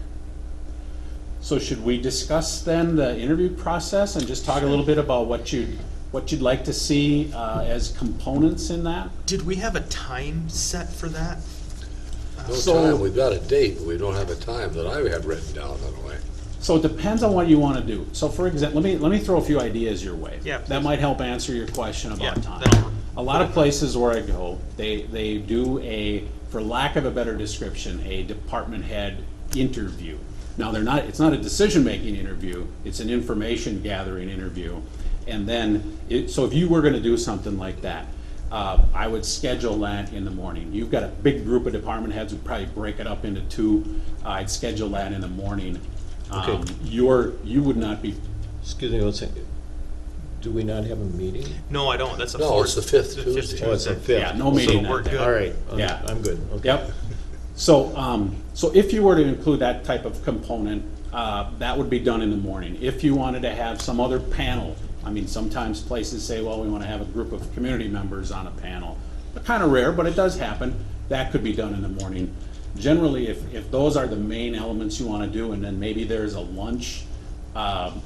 So should we discuss then the interview process and just talk a little bit about what you'd like to see as components in that? Did we have a time set for that? No So- time, we've got a date, but we don't have a time that I have written down anyway. So it depends on what you want to do. So for example, let me throw a few ideas your way. Yeah, That please. might help answer your question about Yeah, time. then I'll- A lot of places where I go, they do a, for lack of a better description, a department head interview. Now, it's not a decision-making interview, it's an information gathering interview. And then, so if you were gonna do something like that, I would schedule that in the morning. You've got a big group of department heads, we'd probably break it up into 2. I'd schedule that in the morning. Okay. You would not be, Excuse me one second. Do we not have a meeting? No, I don't. That's a No, fourth. it's the fifth Tuesday. Oh, it's the 5th. yeah, no meeting So we're that day. good. All right, Yeah. I'm good. Okay. Yep. So, so if you were to include that type of component, that would be done in the morning. If you wanted to have some other panel, I mean, sometimes places say, well, we want to have a group of community members on a panel. Kind of rare, but it does happen. That could be done in the morning. Generally, if those are the main elements you want to do, and then maybe there's a lunch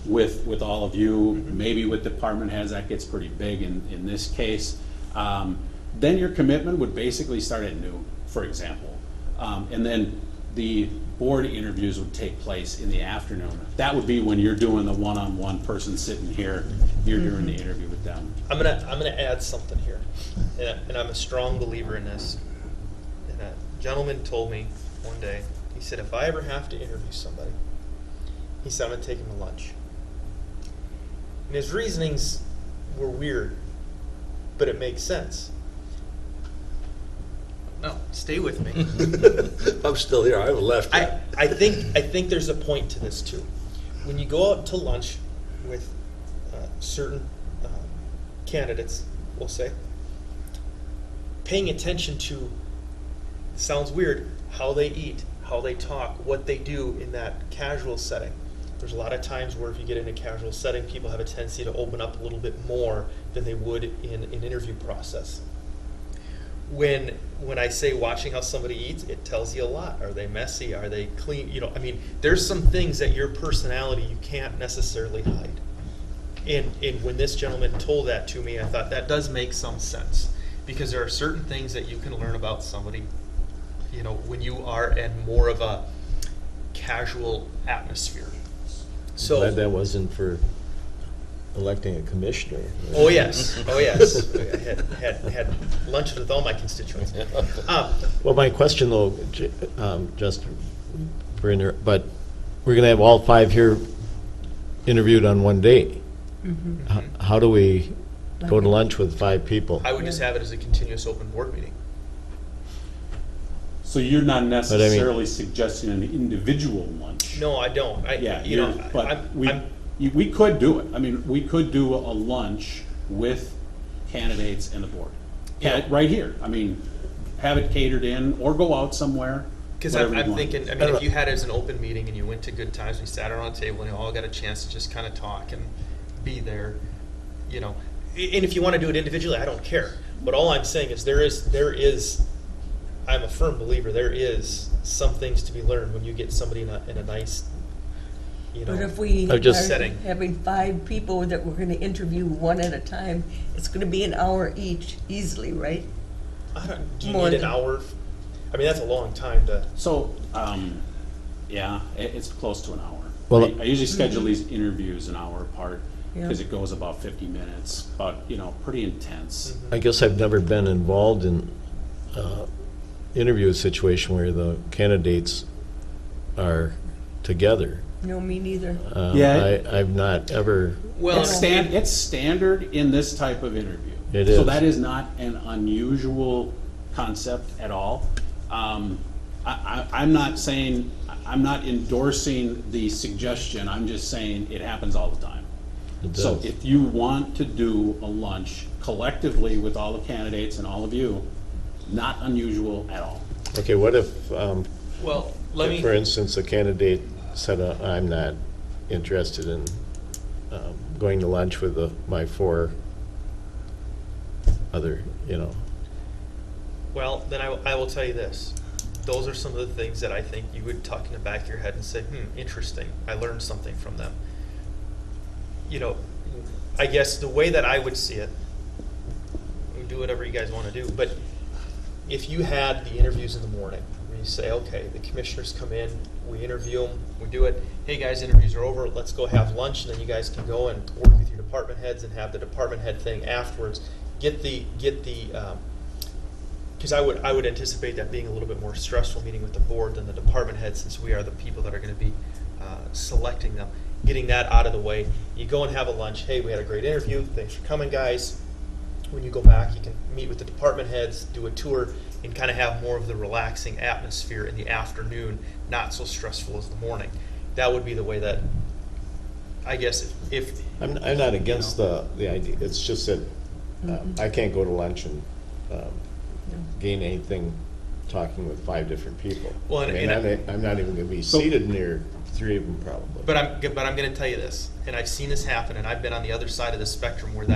with all of you, maybe with department heads, that gets pretty big in this case. Then your commitment would basically start at noon, for example. And then the board interviews would take place in the afternoon. That would be when you're doing the one-on-one person sitting here, you're doing the interview with them. I'm gonna add something here, and I'm a strong believer in this. And a gentleman told me one day, he said, if I ever have to interview somebody, he said, I'm gonna take him to lunch. And his reasonings were weird, but it makes sense. No, stay with me. I'm still here, I haven't left yet. I think there's a point to this too. When you go out to lunch with certain candidates, we'll say, paying attention to, sounds weird, how they eat, how they talk, what they do in that casual setting. There's a lot of times where if you get in a casual setting, people have a tendency to open up a little bit more than they would in an interview process. When I say watching how somebody eats, it tells you a lot. Are they messy? Are they clean? You know, I mean, there's some things that your personality you can't necessarily hide. And when this gentleman told that to me, I thought that does make some sense, because there are certain things that you can learn about somebody, you know, when you are in more of a casual atmosphere. So Glad that wasn't for electing a commissioner. oh yes, oh yes, I had lunch with all my constituents. Well, my question though, just but we're gonna have all 5 here interviewed on one day. How do we go to lunch with 5 people? I would just have it as a continuous open board meeting. So you're not necessarily suggesting an individual lunch? No, I don't. Yeah, you know, but I'm we could do it. I mean, we could do a lunch with candidates and the board. Yeah. Right here. I mean, have it catered in or go out somewhere. Because whatever you I'm want. thinking, I mean, if you had it as an open meeting and you went to Good Times, we sat around a table and you all got a chance to just kind of talk and be there, you know. And if you want to do it individually, I don't care. But all I'm saying is there is, I'm a firm believer, there is some things to be learned when you get somebody in a nice, you know. But if we I'm just are setting. having 5 people that we're gonna interview one at a time, it's gonna be an hour each easily, right? Do you More need an than- hour? I mean, that's a long time to. So, yeah, it's close to an hour. Well, I usually schedule these interviews an hour apart Yeah. because it goes about 50 minutes, but, you know, pretty intense. I guess I've never been involved in interview situation where the candidates are together. No, me neither. Yeah. I've not ever. Well, It's standard in this type of interview. It So is. that is not an unusual concept at all. I'm not saying, I'm not endorsing the suggestion, I'm just saying it happens all the time. It So does. if you want to do a lunch collectively with all the candidates and all of you, not unusual at all. Okay, what if, well, let me. for instance, a candidate said, I'm not interested in going to lunch with my 4 other, you know. Well, then I will tell you this. Those are some of the things that I think you would tuck in the back of your head and say, interesting. I learned something from them. You know, I guess the way that I would see it, you do whatever you guys want to do, but if you had the interviews in the morning, where you say, okay, the commissioners come in, we interview them, we do it, hey guys, interviews are over, let's go have lunch, and then you guys can go and work with your department heads and have the department head thing afterwards. Because I would anticipate that being a little bit more stressful meeting with the board than the department head, since we are the people that are going to be selecting them. Getting that out of the way, you go and have a lunch. Hey, we had a great interview. Thanks for coming, guys. When you go back, you can meet with the department heads, do a tour, and kind of have more of the relaxing atmosphere in the afternoon, not so stressful as the morning. That would be the way that, I guess, if I'm not against the idea, it's just that I can't go to lunch and gain anything talking with 5 different people. Well, I mean, I'm not even going to be seated near 3 of them probably. But I'm going to tell you this, and I've seen this happen, and I've been on the other side of the spectrum where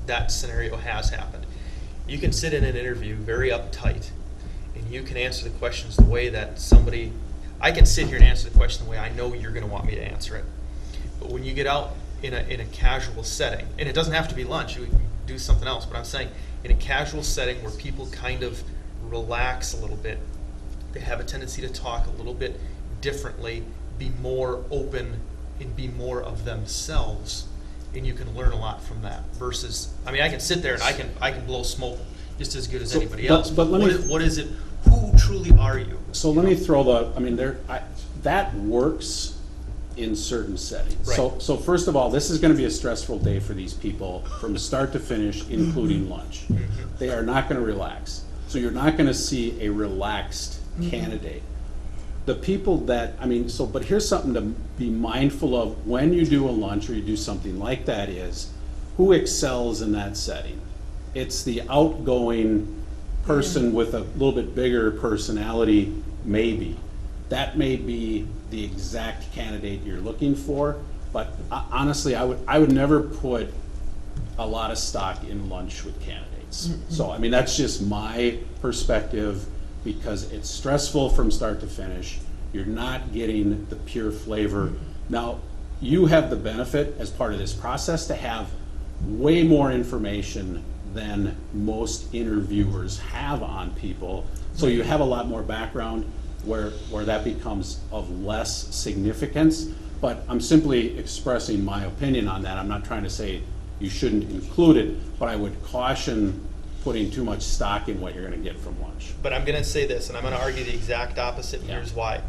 that scenario has happened. You can sit in an interview very uptight, and you can answer the questions the way that I can sit here and answer the question the way I know you're going to want me to answer it. But when you get out in a casual setting, and it doesn't have to be lunch, we can do something else, but I'm saying in a casual setting where people kind of relax a little bit, they have a tendency to talk a little bit differently, be more open, and be more of themselves, and you can learn a lot from that. Versus, I mean, I can sit there and I can blow smoke just as good as anybody else. but let me- what is it? Who truly are you? So let me throw that works in certain settings. Right. So first of all, this is going to be a stressful day for these people from start to finish, including lunch. They are not going to relax. So you're not going to see a relaxed candidate. The people that, but here's something to be mindful of when you do a lunch or you do something like that is, who excels in that setting? It's the outgoing person with a little bit bigger personality, maybe. That may be the exact candidate you're looking for, but honestly, I would never put a lot of stock in lunch with candidates. So, that's just my perspective, because it's stressful from start to finish. You're not getting the pure flavor. Now, you have the benefit as part of this process to have way more information than most interviewers have on people. So you have a lot more background where that becomes of less significance. But I'm simply expressing my opinion on that. I'm not trying to say you shouldn't include it, but I would caution putting too much stock in what you're going to get from lunch. But I'm going to say this, and I'm going to argue the exact opposite, and here's why.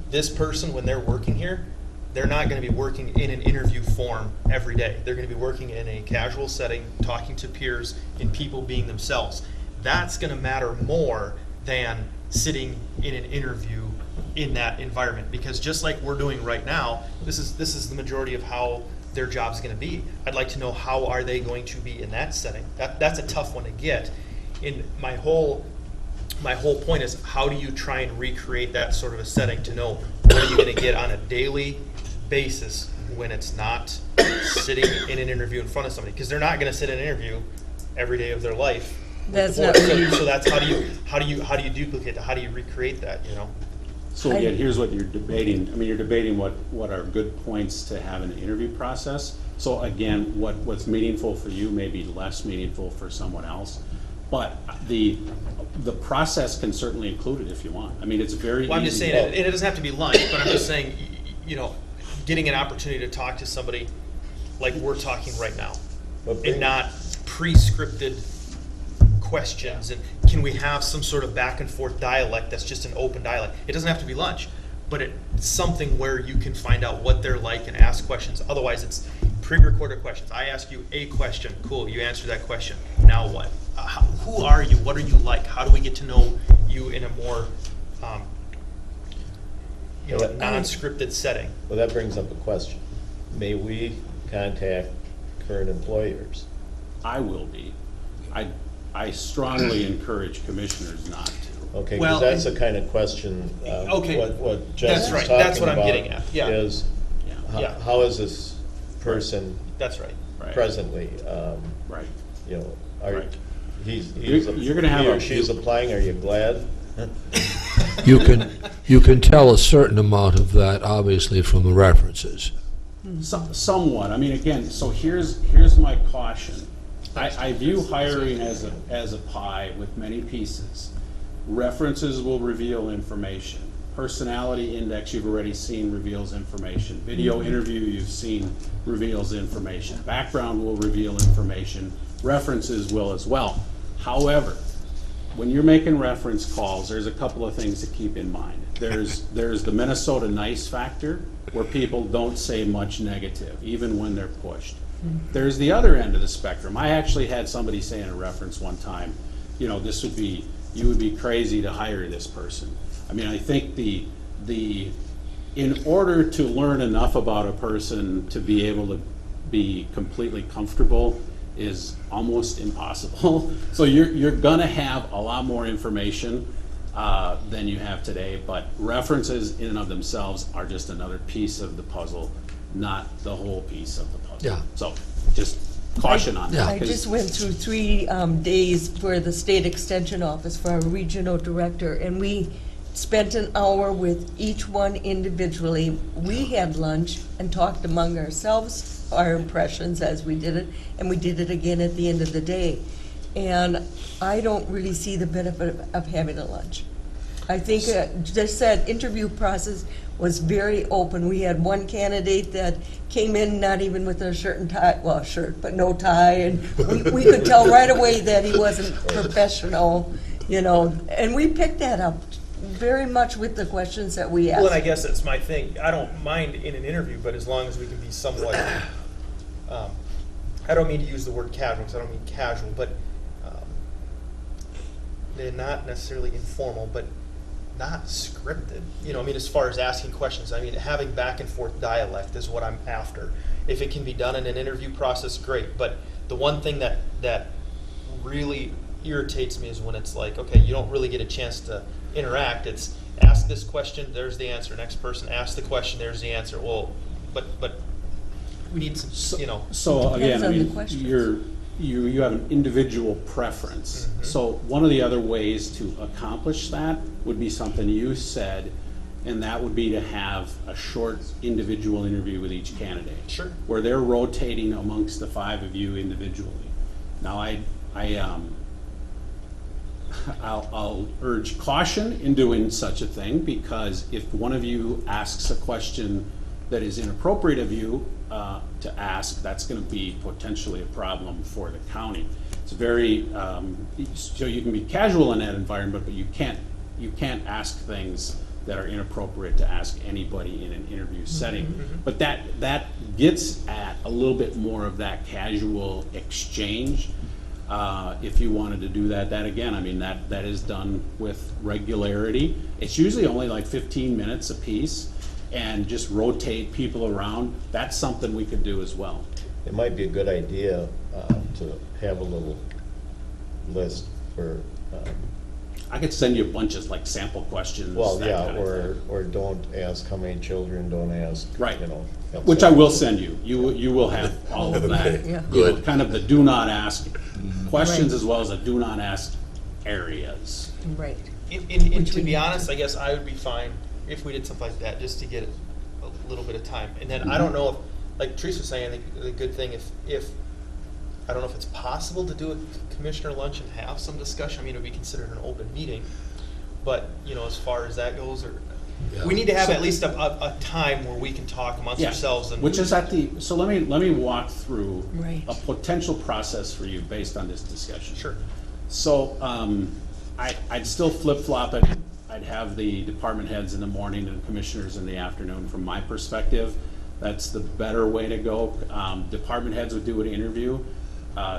This person, when they're working here, they're not going to be working in an interview form every day. They're going to be working in a casual setting, talking to peers, and people being themselves. That's going to matter more than sitting in an interview in that environment, because just like we're doing right now, this is the majority of how their job's going to be. I'd like to know, how are they going to be in that setting? That's a tough one to get. In my whole point is, how do you try and recreate that sort of a setting to know what are you going to get on a daily basis when it's not sitting in an interview in front of somebody, because they're not going to sit in an interview every day of their life. That's not really. So that's how do you duplicate that? How do you recreate that? You know. So again, here's what you're debating. I mean, you're debating what are good points to have in the interview process. So again, what's meaningful for you may be less meaningful for someone else. But the process can certainly include it if you want. I mean, it's very Well, I'm just easy. saying, it doesn't have to be lunch, but I'm just saying, you know, getting an opportunity to talk to somebody like we're talking right now, and not pre-scripted questions, and can we have some sort of back and forth dialect that's just an open dialect? It doesn't have to be lunch, but it's something where you can find out what they're like and ask questions. Otherwise, it's pre-recorded questions. I ask you a question, cool, you answer that question. Now what? Who are you? What are you like? How do we get to know you in a more non-scripted setting? Well, that brings up a question. May we contact current employers? I will be. I strongly encourage commissioners not to. Okay, Well, because that's the kind of question, okay, what Jess that's is right. talking That's what I'm about getting at. Yeah. is, Yeah. how is this person That's right. Right. presently, Right. you know, are, Right. he's, You're gonna have he or a- she's applying, are you glad? You can tell a certain amount of that, obviously, from the references. Somewhat. I mean, again, so here's my caution. I view hiring as a pie with many pieces. References will reveal information. Personality index, you've already seen, reveals information. Video interview, you've seen, reveals information. Background will reveal information. References will as well. However, when you're making reference calls, there's a couple of things to keep in mind. There's the Minnesota nice factor, where people don't say much negative, even when they're pushed. There's the other end of the spectrum. I actually had somebody say in a reference one time, you know, you would be crazy to hire this person. I mean, I think in order to learn enough about a person to be able to be completely comfortable is almost impossible. So you're gonna have a lot more information than you have today, but references in and of themselves are just another piece of the puzzle, not the whole piece of the puzzle. Yeah. So just caution on that. I 'cause- just went through 3 days for the state extension office for our regional director, and we spent an hour with each one individually. We had lunch and talked among ourselves, our impressions as we did it, and we did it again at the end of the day. And I don't really see the benefit of having a lunch. I think just that interview process was very open. We had one candidate that came in not even with a shirt and tie, well, shirt, but no tie, and we could tell right away that he wasn't professional, you know, and we picked that up very much with the questions that we asked. Well, and I guess that's my thing. I don't mind in an interview, but as long as we can be somewhat, I don't mean to use the word casual, because I don't mean casual, but they're not necessarily informal, but not scripted. You know, I mean, as far as asking questions, I mean, having back and forth dialect is what I'm after. If it can be done in an interview process, great. But the one thing that really irritates me is when it's like, okay, you don't really get a chance to interact. It's ask this question, there's the answer. Next person, ask the question, there's the answer. Well, but we need some, you know. So again, Depends I on the mean, questions. you have an individual preference. So one of the other ways to accomplish that would be something you said, and that would be to have a short individual interview with each candidate. Sure. Where they're rotating amongst the 5 of you individually. Now, I'll urge caution in doing such a thing, because if one of you asks a question that is inappropriate of you to ask, that's going to be potentially a problem for the county. It's very, so you can be casual in that environment, but you can't ask things that are inappropriate to ask anybody in an interview setting. But that gets at a little bit more of that casual exchange. If you wanted to do that again, I mean, that is done with regularity. It's usually only like 15 minutes a piece, and just rotate people around. That's something we could do as well. It might be a good idea to have a little list for, I could send you a bunch of like sample questions. well, that yeah, kind of thing. or don't ask how many children, don't ask, Right. you know. Which I will send you. You will have all of that. Okay, Yeah. You know, good. kind of the do not ask questions Right. as well as the do not ask areas. Right. And to be honest, I guess I would be fine if we did something like that, just to get a little bit of time. And then I don't know if, like Teresa was saying, I think the good thing if I don't know if it's possible to do a commissioner lunch and have some discussion. I mean, it would be considered an open meeting, but you know, as far as that goes, or Yeah. we need to have So- at least a time where we can talk amongst Yeah, ourselves. And which is at the, so let me walk through Right. a potential process for you based on this discussion. Sure. So, I'd still flip-flop it. I'd have the department heads in the morning and commissioners in the afternoon. From my perspective, that's the better way to go. Department heads would do an interview.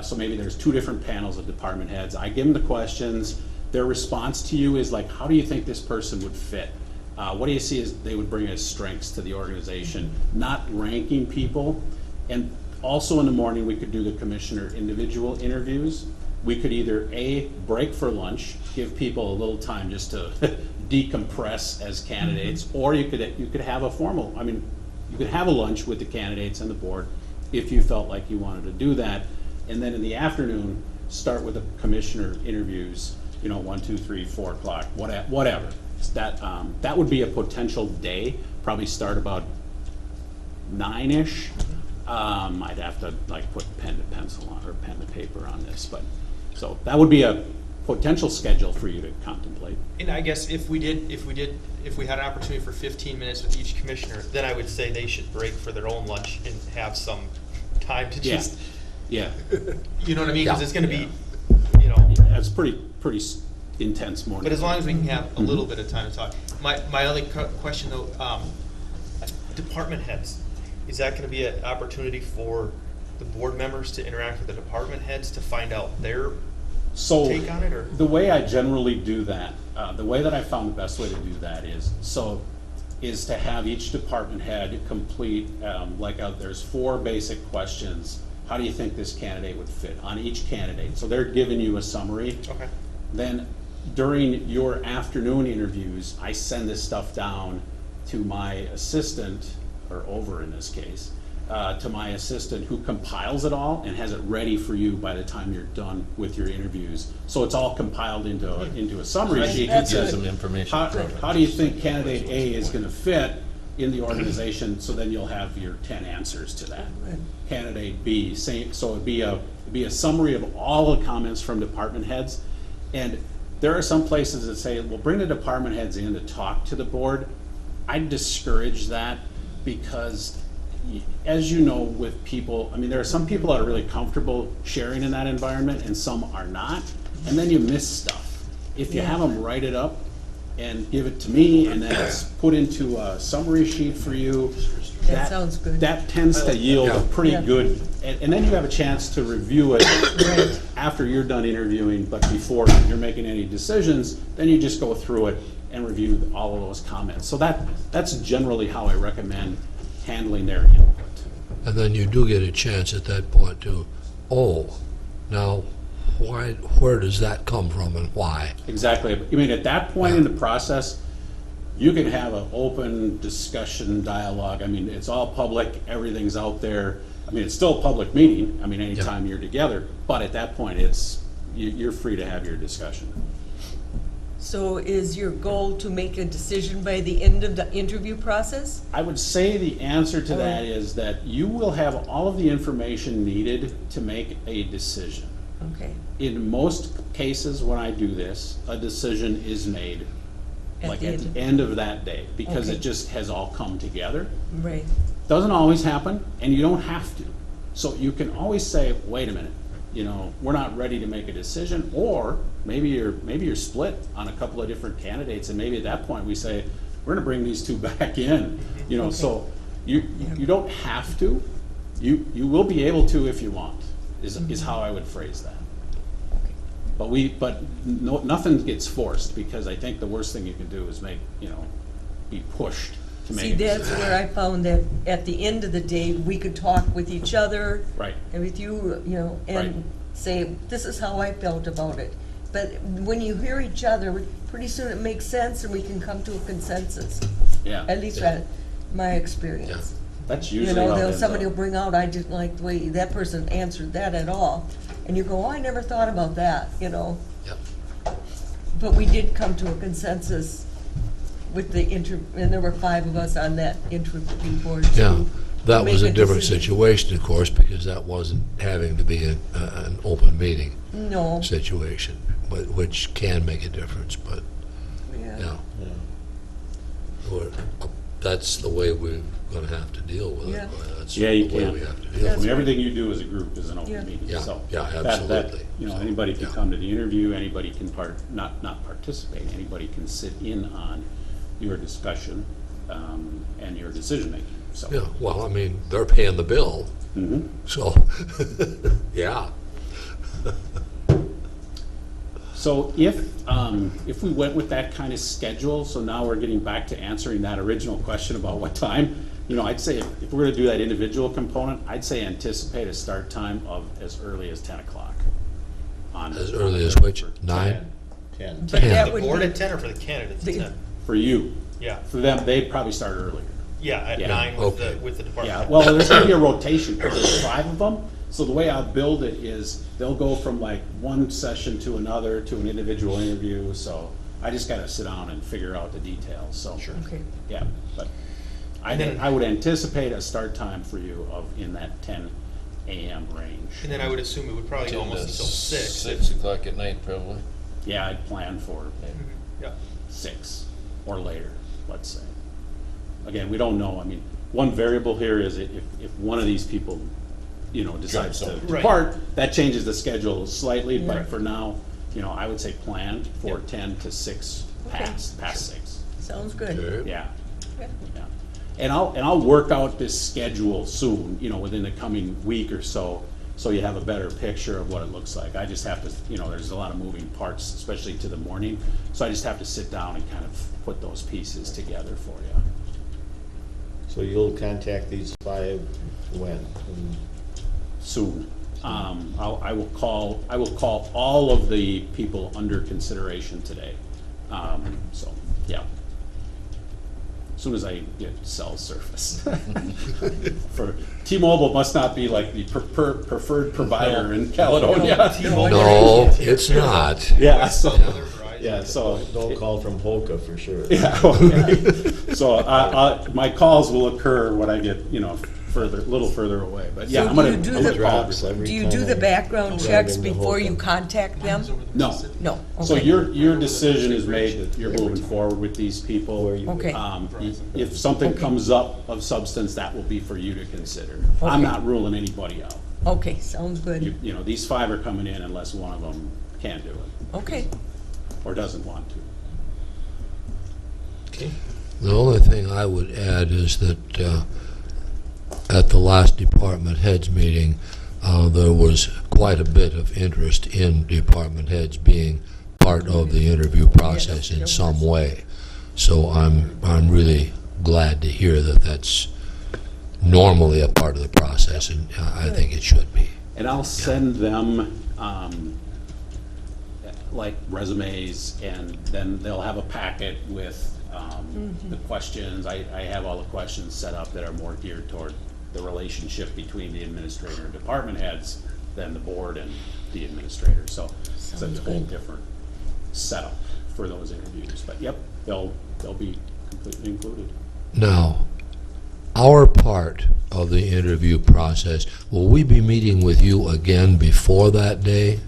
So maybe there's 2 different panels of department heads. I give them the questions. Their response to you is like, how do you think this person would fit? What do you see as they would bring as strengths to the organization? Not ranking people. And also in the morning, we could do the commissioner individual interviews. We could either A, break for lunch, give people a little time just to decompress as candidates, or you could have a formal, I mean, you could have a lunch with the candidates and the board if you felt like you wanted to do that. And then in the afternoon, start with the commissioner interviews, 1, 2, 3, 4 o'clock, whatever. That would be a potential day, probably start about 9-ish. I'd have to like put pen to pencil on, or pen to paper on this, but, so that would be a potential schedule for you to contemplate. And I guess if we had an opportunity for 15 minutes with each commissioner, then I would say they should break for their own lunch and have some time to Yeah. just, Yeah, you know what I mean? Because Yeah. it's going to be, that's pretty intense morning. but as long as we can have a little bit of time to talk. My other question though, department heads, is that going to be an opportunity for the board members to interact with the department heads to find out their So, take on it, or? the way I generally do that, the way that I found the best way to do that is to have each department head complete, there's 4 basic questions. How do you think this candidate would fit on each candidate? So they're giving you a summary. Okay. Then during your afternoon interviews, I send this stuff down to my assistant, or over in this case, to my assistant who compiles it all and has it ready for you by the time you're done with your interviews. So it's all compiled into a summary sheet that That's says, good. Some information. how do you think candidate A is gonna fit in the organization? So then you'll have your 10 answers to that. Candidate B, same, so it'd be a summary of all the comments from department heads. And there are some places that say, well, bring the department heads in to talk to the board. I discourage that because, as you know, with people, I mean, there are some people that are really comfortable sharing in that environment and some are not, and then you miss stuff. If you have them write it up and give it to me, and then it's put into a summary sheet for you. That sounds good. That tends to yield a pretty Yeah. good, and then you have a chance to review it Right. after you're done interviewing, but before you're making any decisions, then you just go through it and review all of those comments. So that's generally how I recommend handling their input. And then you do get a chance at that point to, now, where does that come from and why? Exactly. I mean, at that point in the process, you can have an open discussion, dialogue. I mean, it's all public, everything's out there. I mean, it's still a public meeting, I mean, anytime you're together, but at that point, you're free to have your discussion. So is your goal to make a decision by the end of the interview process? I would say the answer to that is that you will have all of the information needed to make a decision. Okay. In most cases, when I do this, a decision is made At like the at end. the end of that day, because Okay. it just has all come together. Right. Doesn't always happen, and you don't have to. So you can always say, wait a minute, you know, we're not ready to make a decision, or maybe you're split on a couple of different candidates, and maybe at that point we say, we're gonna bring these two back in, you know, so you don't have to. You will be able to if you want, is how I would phrase that. But nothing gets forced, because I think the worst thing you can do is be pushed to make See, a that's decision. where I found that at the end of the day, we could talk with each other. Right. And with you, you know, and Right. say, this is how I felt about it. But when you hear each other, pretty soon it makes sense and we can come to a consensus. Yeah. At least that's my experience. That's You usually how know, it ends somebody up. will bring out, I didn't like the way that person answered that at all. And you go, oh, I never thought about that, you know. Yep. But we did come to a consensus with the and there were 5 of us on that interview board. Yeah, to that make was a different decision. situation, of course, because that wasn't having to be an open meeting No. situation, which can make a difference, but, Yeah. yeah. That's the way we're gonna have to deal with it. Yeah. That's Yeah, you the way can. we have to I deal mean, with it. everything you do as a group is an Yeah. open meeting, Yeah, so. yeah, that- absolutely. You know, anybody can Yeah. come to the interview, anybody can not participate, anybody can sit in on your discussion, and your decision-making, so. Yeah, well, I mean, they're paying the bill, Mhm. so, yeah. So if we went with that kind of schedule, so now we're getting back to answering that original question about what time, you know, I'd say if we're gonna do that individual component, I'd say anticipate a start time of as early as 10 o'clock. As early as which, 9? 10. But that The would board be- at 10 or for the candidates at The- 10? For you, Yeah, for them, they'd probably start earlier. yeah, at Yeah. 9 with Okay. the department. Yeah, well, there's gonna be a rotation, because there's 5 of them, so the way I'll build it is, they'll go from like one session to another, to an individual interview, so I just gotta sit down and figure out the details, so. Sure. Okay. Yeah, but And then- I would anticipate a start time for you of, in that 10 AM range. And then I would assume it would probably go 10 to almost until 6. 6 o'clock at night, probably. Yeah, I'd plan for Yeah. 6 or later, let's say. Again, we don't know, I mean, one variable here is if one of these people, you know, decides to Jumps over. depart, that changes the schedule slightly, but Right. for now, you know, I would say plan for 10 to 6, Okay. past 6. Sounds good. Okay. Yeah, Okay. yeah. And I'll work out this schedule soon, you know, within the coming week or so, so you have a better picture of what it looks like. I just have to, you know, there's a lot of moving parts, especially to the morning, so I just have to sit down and kind of put those pieces together for you. So you'll contact these 5 when? Soon. I will call all of the people under consideration today. So, yeah. As soon as I get cell service. For T-Mobile must not be like the preferred provider in Caledonia. No, it's not. Yeah, so, yeah, so. Don't call from Hoka for sure. Yeah, okay. So my calls will occur when I get, you know, a little further away, but yeah, So I'm do gonna you do I'm gonna the- call Drops every Do you do the time I background drive checks into before Hoka. you contact them? No. No. So Okay. your decision is made that you're moving forward with these people. Okay. If something comes up of substance, that will be for you to consider. I'm Okay. not ruling anybody out. Okay, sounds good. You know, these 5 are coming in unless one of them can do it Okay. or doesn't want to. The only thing I would add is that at the last department heads meeting, there was quite a bit of interest in department heads being part of the interview process in some way. So I'm really glad to hear that that's normally a part of the process, and I think it should be. And I'll send them, like resumes, and then they'll have a packet with, the questions. I have all the questions set up that are more geared toward the relationship between the administrator and department heads than the board and the administrator. So it's a Sounds whole good. different setup for those interviews. But yep, they'll be completely included. Now, our part of the interview process, will we be meeting with you again before that day?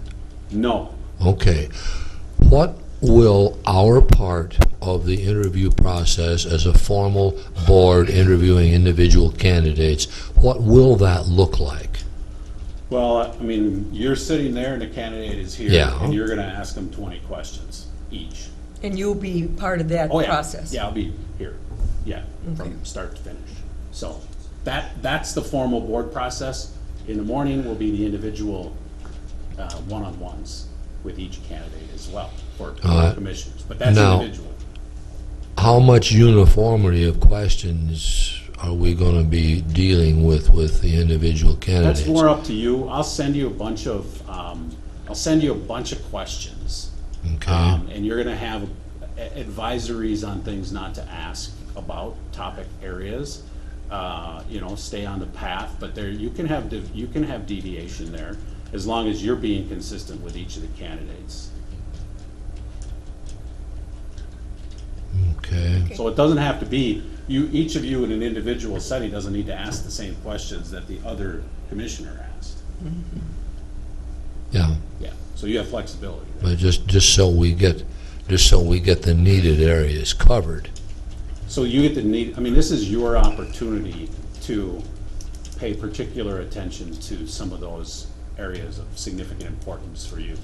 No, Okay. What will our part of the interview process as a formal board interviewing individual candidates, what will that look like? well, I mean, you're sitting there and the candidate is here, Yeah. and you're gonna ask them 20 questions each. And you'll be part of that Oh, yeah. process? Yeah, I'll be here, yeah, from start to finish. So that's the formal board process. In the morning will be the individual one-on-ones with each candidate as well for commissioners, but that's now- individual. How much uniformity of questions are we going to be dealing with the individual candidates? That's more up to you. I'll send you a bunch of questions. Okay. And you're gonna have advisories on things not to ask about topic areas. Stay on the path, but there, you can have deviation there, as long as you're being consistent with each of the candidates. Okay. So it doesn't have to be, each of you in an individual setting doesn't need to ask the same questions that the other commissioner asked. Yeah. Yeah, so you have flexibility there. But just so we get the needed areas covered. So you get to this is your opportunity to pay particular attention to some of those areas of significant importance for you.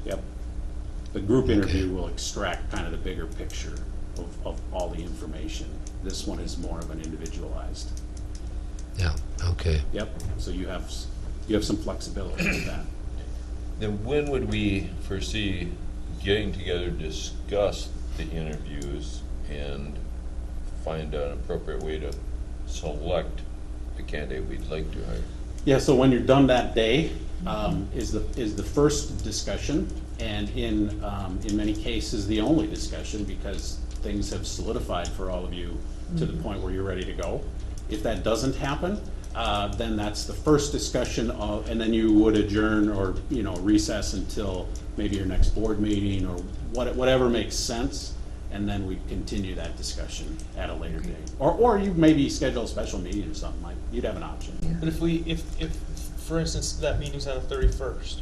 Yep. The group interview will extract kind of the bigger picture of all the information. This one is more of an individualized. Yeah. Okay. Yep, so you have some flexibility with that. Then when would we foresee getting together to discuss the interviews and find an appropriate way to select the candidate we'd like to hire? Yeah, so when you're done that day, is the first discussion, and in many cases, the only discussion, because things have solidified for all of you to the point where you're ready to go. If that doesn't happen, then that's the first discussion and then you would adjourn or, recess until maybe your next board meeting or whatever makes sense, and then we continue that discussion at a later date. Or you maybe schedule a special meeting or something, you'd have an option. But if for instance, that meeting's on the 31st,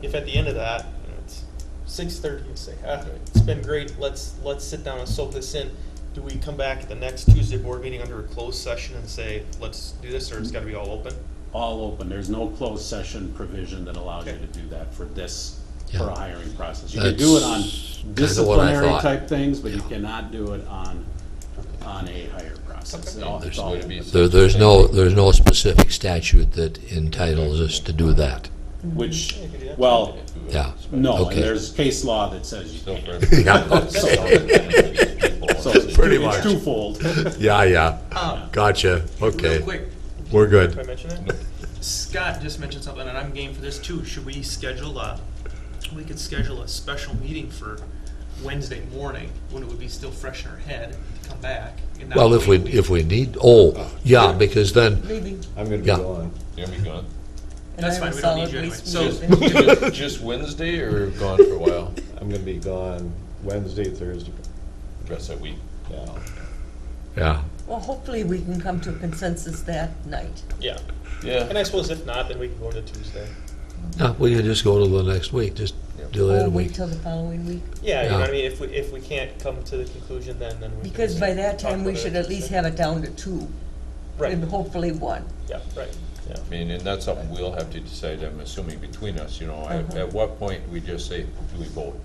if at the end of that, it's 6:30, and say, it's been great, let's sit down and soak this in, do we come back at the next Tuesday board meeting under a closed session and say, let's do this, or it's gotta be all open? All open, there's no closed session provision that allows you to do that for a hiring process. You can do it on That's kinda what I disciplinary thought. type things, but you cannot do it on a hire process. It's all open. There's no specific statute that entitles us to do that. Which, well, Yeah. no, Okay. and there's case law that says you Still can't. for So Pretty it's much. twofold. Yeah. Gotcha. Real quick, We're good. can I mention it? Scott just mentioned something, and I'm game for this too. Should we we could schedule a special meeting for Wednesday morning, when it would be still fresh in our head, to come back? And not Well, if wait we need, because then, Maybe. I'm gonna be Yeah. gone. You're gonna be gone? And That's I have fine, a we don't need you solid anyway. waste So- meeting. Just Wednesday or gone for a while? I'm gonna be gone Wednesday, Thursday. Rest that week? Yeah. yeah. Well, hopefully we can come to a consensus that night. Yeah. Yeah. And I suppose if not, then we can go to Tuesday. No, we can just go to the next week, just delay it Or a wait week. till the following week. Yeah, you know Yeah. what I mean, if we can't come to the conclusion, then we can. Because by that talk time, we about it should at least Tuesday. have it down to 2. Right, And hopefully 1. yeah, right, yeah. I mean, and that's something we'll have to decide, I'm assuming, between us, at what point we just say, do we vote?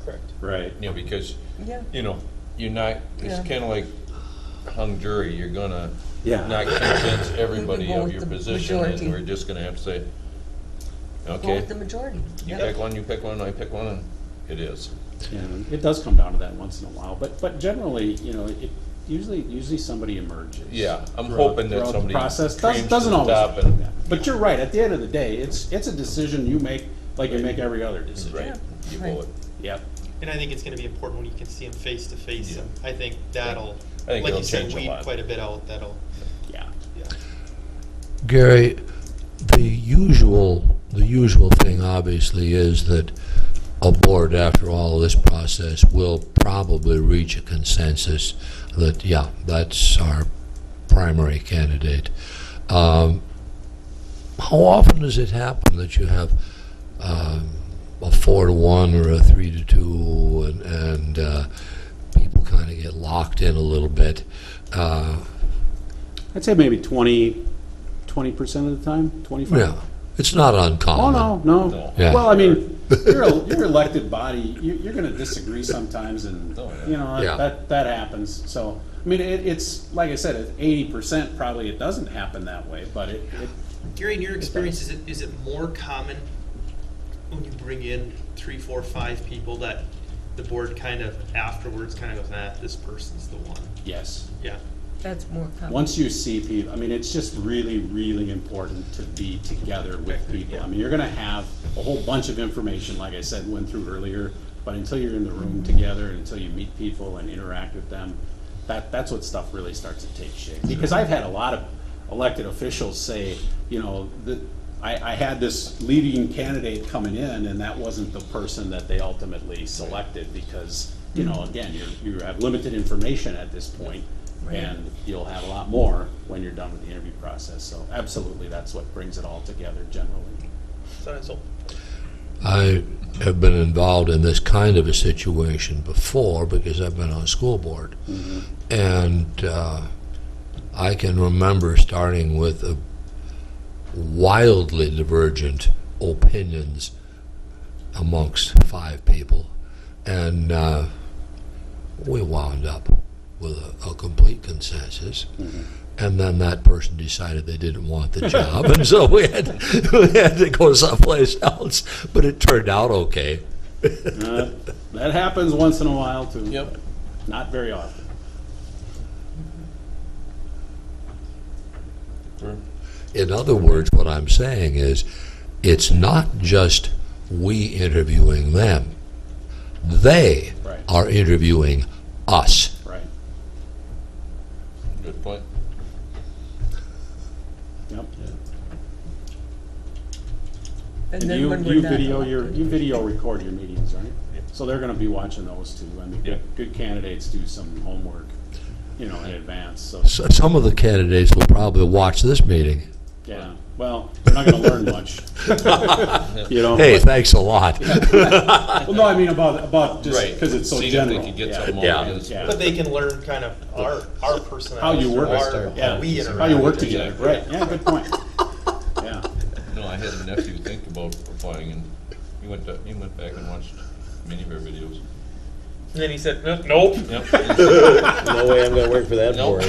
Correct. Right. Because, Yeah. you're not, it's Yeah. kinda like hung jury, you're gonna Yeah. not convince everybody go of with your the position, majority. and we're just gonna have to say, Go okay, with the majority. you Yep. pick one, I pick one, and it is. And it does come down to that once in a while, but generally, it usually somebody emerges. Yeah, I'm throughout- hoping that throughout the somebody process. trains to Doesn't the always top happen. and- But you're right, at the end of the day, it's a decision you make, like you make every other decision. Right, you Right. vote. Yep. And I think it's gonna be important when you can see them face to face, Yeah. and I think that'll, I think like it'll you said, change a weed lot. quite a bit out, that'll, Yeah. yeah. Gary, the usual the usual thing, obviously, is that a board, after all of this process, will probably reach a consensus that, yeah, that's our primary candidate. How often does it happen that you have a 4-1 or a 3-2 and people kind of get locked in a little bit? I'd say maybe 20% of the time, 25. Yeah, it's not Oh, uncommon. no. Yeah. Well, I mean, you're elected body, you're gonna disagree sometimes, and, you know, Yeah. that happens. So, I mean, it's, like I said, at 80% probably it doesn't happen that way, but it Gary, in your experience, is it more common when you bring in 3, 4, 5 people that the board kind of afterwards kind of goes, this person's the one? yes. Yeah. That's more common. Once you see people, I mean, it's just really, really important to be together with people. I mean, you're gonna have a whole bunch of information, like I said, went through earlier, but until you're in the room together, and until you meet people and interact with them, that's what stuff really starts to take shape. Because I've had a lot of elected officials say, you know, that I had this leading candidate coming in, and that wasn't the person that they ultimately selected, because, you know, again, you have limited information at this point. And you'll have a lot more when you're done with the interview process. So absolutely, that's what brings it all together generally. So, I have been involved in this kind of a situation before because I've been on a school board. And I can remember starting with wildly divergent opinions amongst 5 people. And we wound up with a complete consensus. And then that person decided they didn't want the job, and so we had to go someplace else. But it turned out okay. That happens once in a while too. Yep. Not very often. In other words, what I'm saying is, it's not just we interviewing them. They Right. are interviewing us. Right. Good point. Yep. And And then you when we're done- you video record your meetings, right? So they're gonna be watching those too. I mean, good candidates do some homework, you know, in advance, so, So some of the candidates will probably watch this meeting. yeah. Well, they're not gonna learn much. You know? Hey, thanks a lot. Well, no, I mean about just, Right. because it's so See if general. they could get Yeah. some Yeah. ideas. Yeah. but they can learn kind of our personality. How you work, how we interact. how you work together, right, yeah, good point. Yeah, No, I had a nephew think about applying, and he went back and watched many of our videos. And then he said, nope. Yep. No way I'm gonna work for that Nope. board.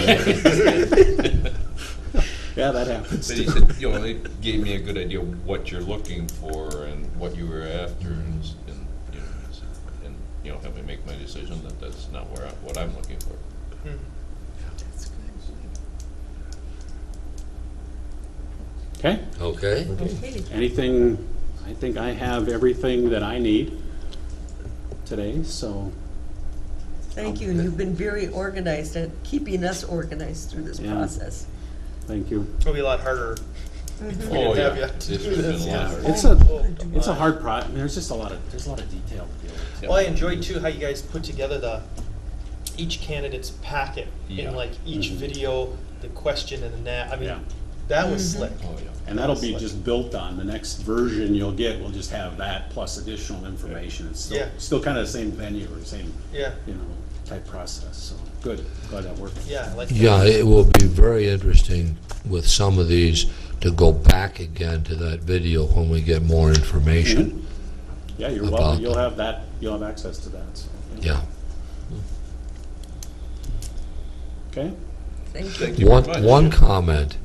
yeah, that happens But he too. said, you know, it gave me a good idea of what you're looking for and what you were after, and you know, and you know, help me make my decision that that's not what I'm looking for. Okay, Okay. Okay. anything, I think I have everything that I need today, so, Thank you, and you've been very organized at keeping us organized through this Yeah. process. thank you. It'll be a lot harder. Mm-hmm. Oh, have yeah. you to This do has been this. a lot of work. It's a hard I mean, there's just a lot of detail to deal with. Well, I enjoyed too how you guys put together each candidate's packet Yeah. in like each video, the question and that. I mean, Yeah. that was slick. Oh, yeah. And that'll be just built on, the next version you'll get will just have that plus additional information. It's Yeah. still kind of the same venue or same, Yeah, you know, type process, so, good, glad that worked. yeah, I like Yeah, it will be very interesting with some of these to go back again to that video when we get more information. Yeah, you're About welcome, that. you'll have access to that, so. Yeah. Okay, Thank you. Thank you very much. One comment,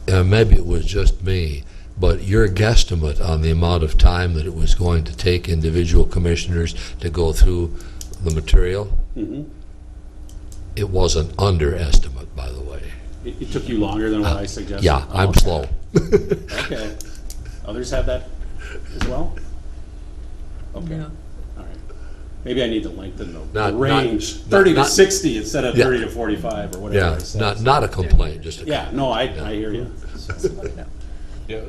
maybe it was just me, but your guesstimate on the amount of time that it was going to take individual commissioners to go through the material, it was an underestimate, by the way. it took you longer than what I suggested? Yeah, Oh, I'm okay. slow. Okay, others have that as well? Okay, Yeah. all right. Maybe I need to lengthen the Not- range, not- 30 to not- 60 instead of Yeah. 30 to 45 or whatever Yeah, I said. not a complaint, just a. Yeah, no, I hear you. Yes.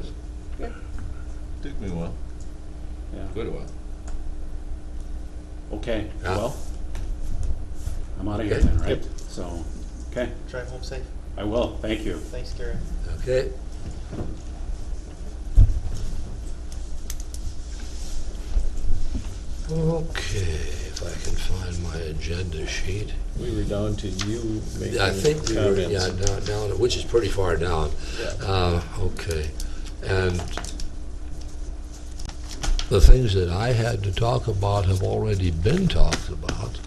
Took me a while, Yeah. quite a while. Okay, Yeah. well, I'm out of here Okay. then, right? So, okay, Drive home safe. I will, thank you. Thanks, Gary. Okay. Okay, if I can find my agenda sheet. We were down to you making I think we were, yeah, comments. down, which is pretty far down. Yeah. Okay, and the things that I had to talk about have already been talked about.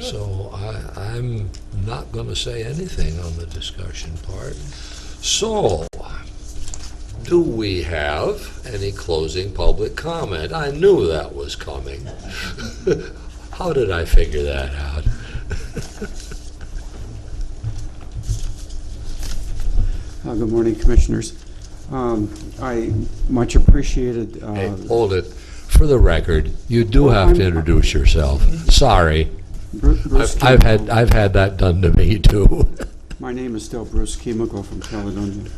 So I'm not going to say anything on the discussion part. So, do we have any closing public comment? I knew that was coming. How did I figure that out? Good morning, Commissioners. I much appreciated. Hey, hold it. For the record, you do have to introduce yourself. Sorry. Bruce I've Kimoko. had that done to me too. My name is still Bruce Kimoko from Caledonia.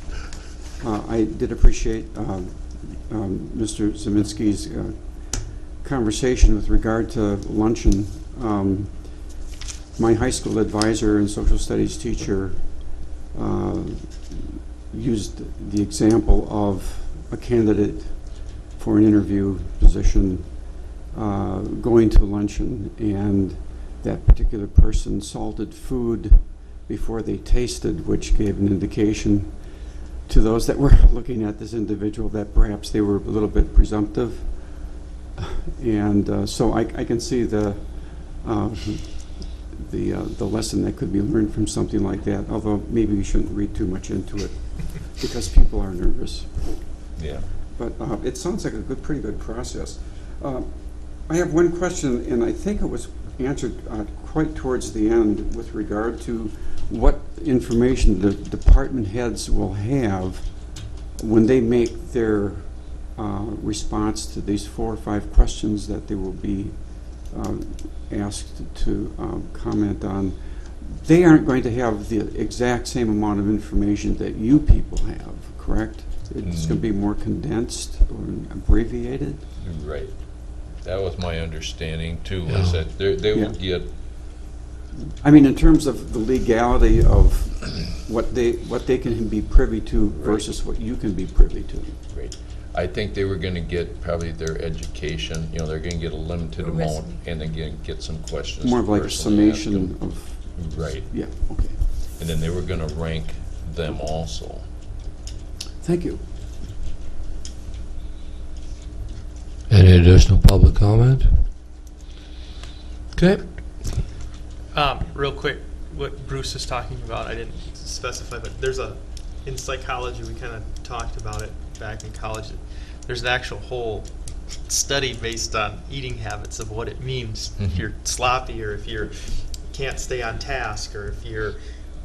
I did appreciate Mr. Zeminski's conversation with regard to luncheon. My high school advisor and social studies teacher used the example of a candidate for an interview position going to luncheon, and that particular person salted food before they tasted, which gave an indication to those that were looking at this individual that perhaps they were a little bit presumptive. And so I can see the lesson that could be learned from something like that, although maybe we shouldn't read too much into it because people are nervous. Yeah. But it sounds like a pretty good process. I have one question, and I think it was answered quite towards the end with regard to what information the department heads will have when they make their response to these 4 or 5 questions that they will be asked to comment on. They aren't going to have the exact same amount of information that you people have, correct? It's going to be more condensed or abbreviated? Right. That was my understanding too, was Yeah. that they will get, I mean, in terms of the legality of what they can be privy to versus what you can be privy to. right. I think they were gonna get probably their education, you know, they're gonna get a limited amount and then get some questions. More to of like a personally ask summation them. of, Right. yeah, okay. And then they were gonna rank them also. Thank you. Any additional public comment? Okay. Real quick, what Bruce is talking about, I didn't specify, but in psychology, we kind of talked about it back in college. There's an actual whole study based on eating habits of what it means if you're sloppy, or if you can't stay on task, or if you're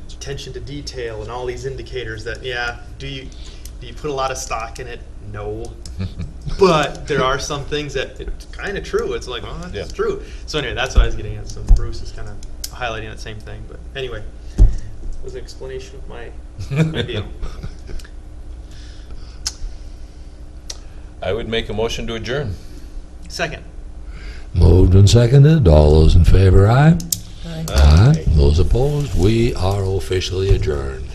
attention to detail, and all these indicators that, do you put a lot of stock in it? No. But there are some things that it's kind of true. It's like, well, that's true. So anyway, that's what I was getting at. So Bruce is kind of highlighting that same thing. But anyway, that was an explanation of my deal. I would make a motion to adjourn. Second. Moved and seconded. All those in favor, aye? Aye. Those opposed, we are officially adjourned.